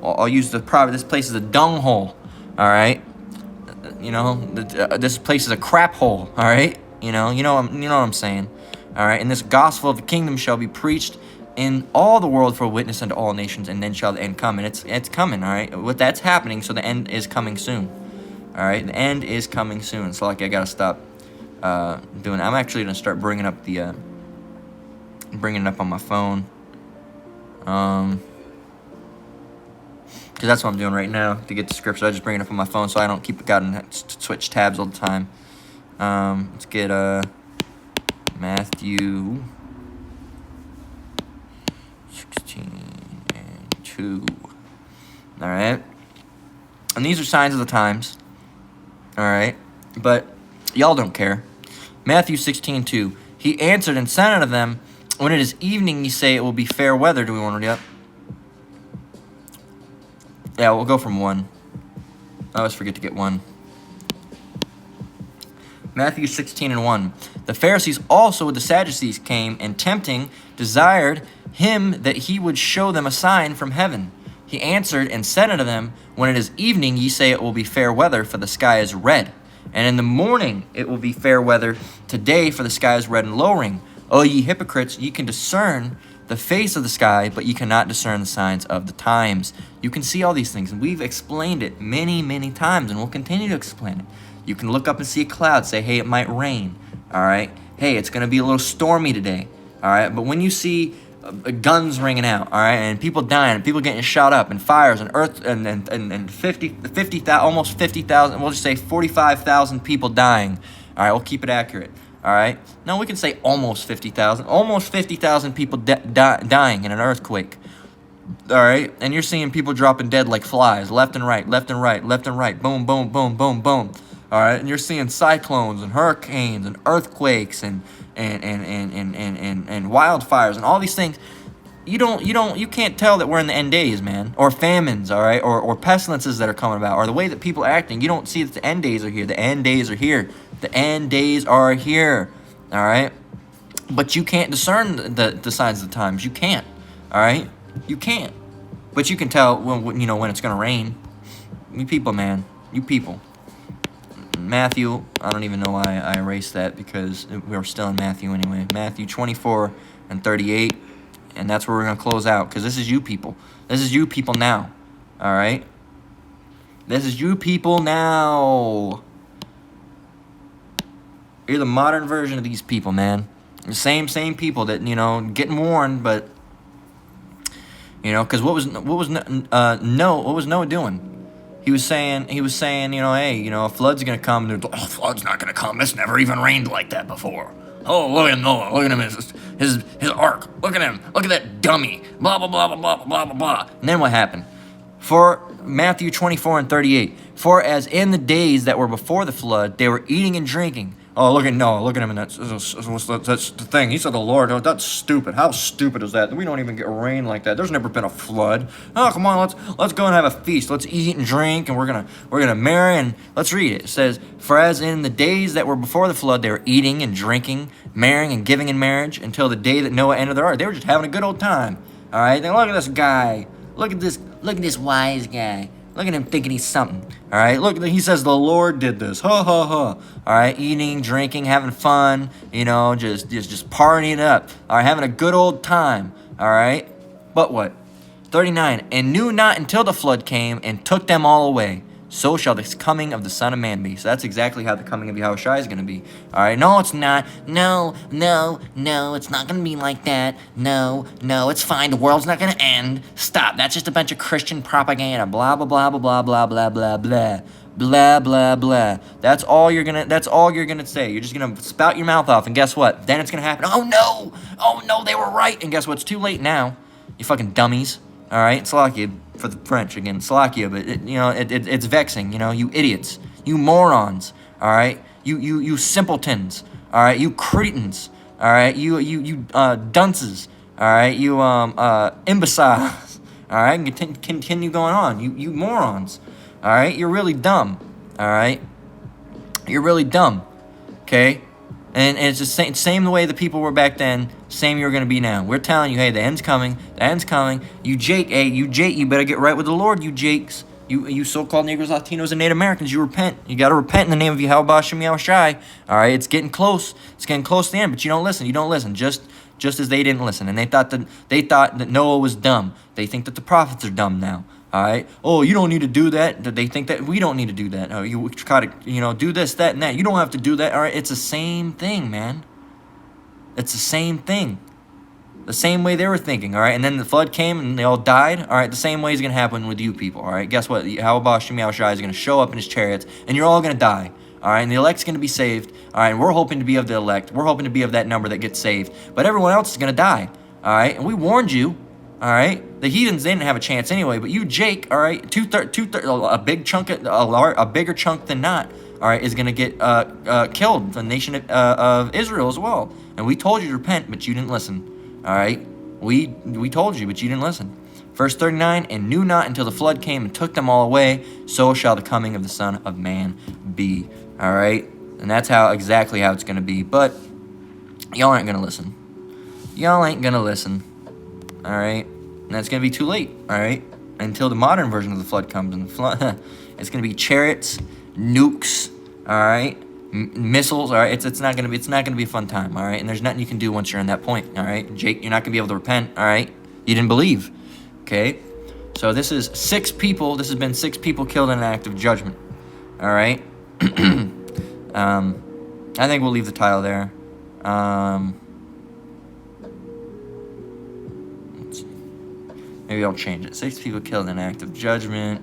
I'll use the proverb. This place is a dung hole. All right. This place is a crap hole, all right? You know what I'm saying, all right? And this gospel of the kingdom shall be preached in all the world for a witness unto all nations, and then shall the end come. And it's coming, all right? What that's happening, so the end is coming soon, all right? The end is coming soon. So, I gotta stop doing. I'm actually gonna start bringing it up on my phone, because that's what I'm doing right now to get the scripture. I just bring it up on my phone so I don't keep switch tabs all the time. Let's get Matthew 16:2. All right, and these are signs of the times. All right, but y'all don't care. Matthew 16:2. He answered and said unto them, when it is evening, ye say it will be fair weather. Do we want to read up? Yeah, we'll go from 1. I always forget to get 1. Matthew 16:1. The Pharisees also with the Sadducees came, and tempting, desired him that he would show them a sign from heaven. He answered and said unto them, when it is evening, ye say it will be fair weather, for the sky is red. And in the morning it will be fair weather. Today, for the sky is red and lowering. O ye hypocrites, ye can discern the face of the sky, but you cannot discern the signs of the times. You can see all these things, and we've explained it many, many times, and we'll continue to explain it. You can look up and see a cloud, say, hey, it might rain, all right? Hey, it's going to be a little stormy today, all right? But when you see guns ringing out, all right, and people dying, and people getting shot up, and fires, and earth, and 50,000, almost 50,000, we'll just say 45,000 people dying, all right? We'll keep it accurate, all right? No, we can say almost 50,000. Almost 50,000 people dying in an earthquake, all right? And you're seeing people dropping dead like flies, left and right, left and right, left and right, boom, boom, boom, boom, boom. All right, and you're seeing cyclones and hurricanes and earthquakes and wildfires and all these things. You can't tell that we're in the end days, man, or famines, all right, or pestilences that are coming about, or the way that people are acting. You don't see that the end days are here. The end days are here. The end days are here. All right, but you can't discern the signs of the times. You can't. All right, you can't. But you can tell when it's gonna rain. You people, man. You people. Matthew, I don't even know why I erased that because we're still in Matthew anyway. Matthew 24 and 38, and that's where we're going to close out because this is you people. This is you people now, all right? This is you people now. You're the modern version of these people, man. The same people that, getting warned, but, because what was Noah doing? He was saying, hey, a flood's gonna come. Oh, flood's not gonna come. It's never even rained like that before. Oh, look at Noah. Look at him. His ark. Look at him. Look at that dummy. Blah, blah, blah, blah, blah, blah, blah, blah. And then what happened? For Matthew 24 and 38. For as in the days that were before the flood, they were eating and drinking. Oh, look at Noah. Look at him. And that's the thing. He said the Lord. Oh, that's stupid. How stupid is that? We don't even get rain like that. There's never been a flood. Oh, come on. Let's go and have a feast. Let's eat and drink, and we're gonna marry. And let's read it. It says, for as in the days that were before the flood, they were eating and drinking, marrying and giving in marriage until the day that Noah entered the ark. They were just having a good old time. All right. Then look at this guy. Look at this wise guy. Look at him thinking he's something. All right. Look, he says the Lord did this. Ha ha ha. All right. Eating, drinking, having fun. Just partying it up. All right. Having a good old time. All right. But what? 39. And knew not until the flood came and took them all away. So shall the coming of the Son of Man be. So that's exactly how the coming of Yahushua is going to be. All right. No, it's not. No, it's not going to be like that. No, it's fine. The world's not going to end. Stop. That's just a bunch of Christian propaganda. Blah, blah, blah, blah, blah, blah, blah, blah, blah. Blah, blah, blah. That's all you're gonna say. You're just gonna spout your mouth off, and guess what? Then it's gonna happen. Oh no, they were right. And guess what? It's too late now. You fucking dummies. All right, Salakia for the French again, Salakia, but it's vexing. You idiots, you morons. All right, you simpletons. All right, you cretins. All right, you dunces. All right, you imbeciles. All right, and continue going on. You morons. All right, you're really dumb. All right, you're really dumb. Okay. And it's the same the way the people were back then, same you're going to be now. We're telling you, hey, the end's coming. The end's coming. You Jake, you better get right with the Lord, you Jakes. You so-called Negroes, Latinos, and Native Americans, you repent. You got to repent in the name of Yahweh Hashem Yahushai. All right, it's getting close. It's getting close to the end, but you don't listen. You don't listen, just as they didn't listen. And they thought that Noah was dumb. They think that the prophets are dumb now. All right. Oh, you don't need to do that. They think that we don't need to do that. Oh, you try to, do this, that, and that. You don't have to do that. All right. It's the same thing, man. It's the same thing. The same way they were thinking. All right. And then the flood came and they all died. All right. The same way is going to happen with you people. All right. Guess what? Yahweh Hashem Yahushai is going to show up in his chariots and you're all going to die. All right. And the elect's going to be saved. All right. And we're hoping to be of the elect. We're hoping to be of that number that gets saved. But everyone else is going to die. All right. And we warned you. All right, the heathens didn't have a chance anyway, but you, Jake, all right, a big chunk, a bigger chunk than not, all right, is gonna get killed. The nation of Israel as well. And we told you to repent, but you didn't listen. All right, we told you, but you didn't listen. Verse 39, and knew not until the flood came and took them all away. So shall the coming of the Son of Man be. All right, and that's exactly how it's gonna be. But y'all aren't gonna listen. Y'all ain't gonna listen. All right, and that's gonna be too late. All right, until the modern version of the flood comes, and the flood, it's gonna be chariots, nukes. All right, missiles. All right, it's not gonna be a fun time. All right, and there's nothing you can do once you're in that point. All right, Jake, you're not gonna be able to repent. All right, you didn't believe. Okay, so this is 6 people. This has been 6 people killed in an act of judgment. All right. I think we'll leave the title there. Let's see. Maybe I'll change it. 6 people killed in an act of judgment.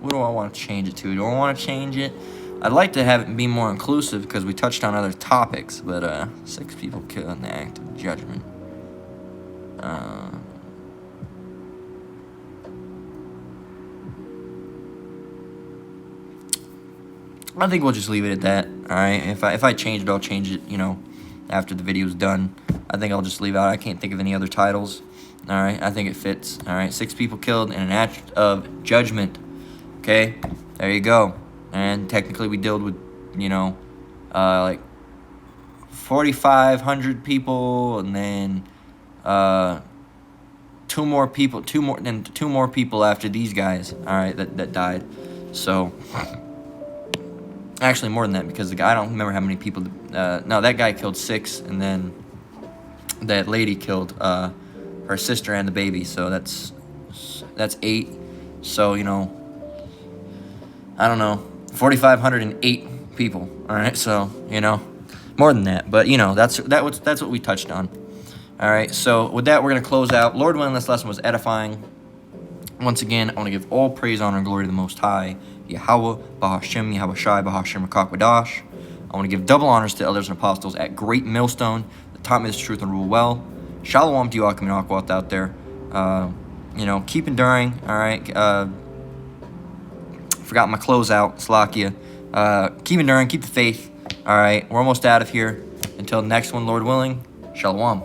What do I want to change it to? Do I want to change it? I'd like to have it be more inclusive because we touched on other topics, but 6 people killed in the act of judgment. I think we'll just leave it at that. All right. If I change it, I'll change it. After the video's done. I think I'll just leave out. I can't think of any other titles. All right. I think it fits. All right. 6 people killed in an act of judgment. Okay. There you go. And technically, we dealt with, like 4,500 people, and then 2 more people after these guys. All right, that died. So actually, more than that, because the guy, I don't remember how many people. No, that guy killed 6, and then that lady killed her sister and the baby. So that's 8. So I don't know. 4,508 people. All right, so more than that, but that's what we touched on. All right, so with that, we're gonna close out. Lord willing, this lesson was edifying. Once again, I want to give all praise, honor, and glory to the Most High, Yahweh, Bahashem, Yahweh Shai, Bahashem, Rakakwadash. I want to give double honors to elders and apostles at Great Millstone that taught me this truth and rule well. Shalom to you, Akim and Akwat out there. Keep enduring. All right. Forgot my closeout, Slakia. Keep enduring, keep the faith. All right, we're almost out of here. Until next one, Lord willing, Shalom.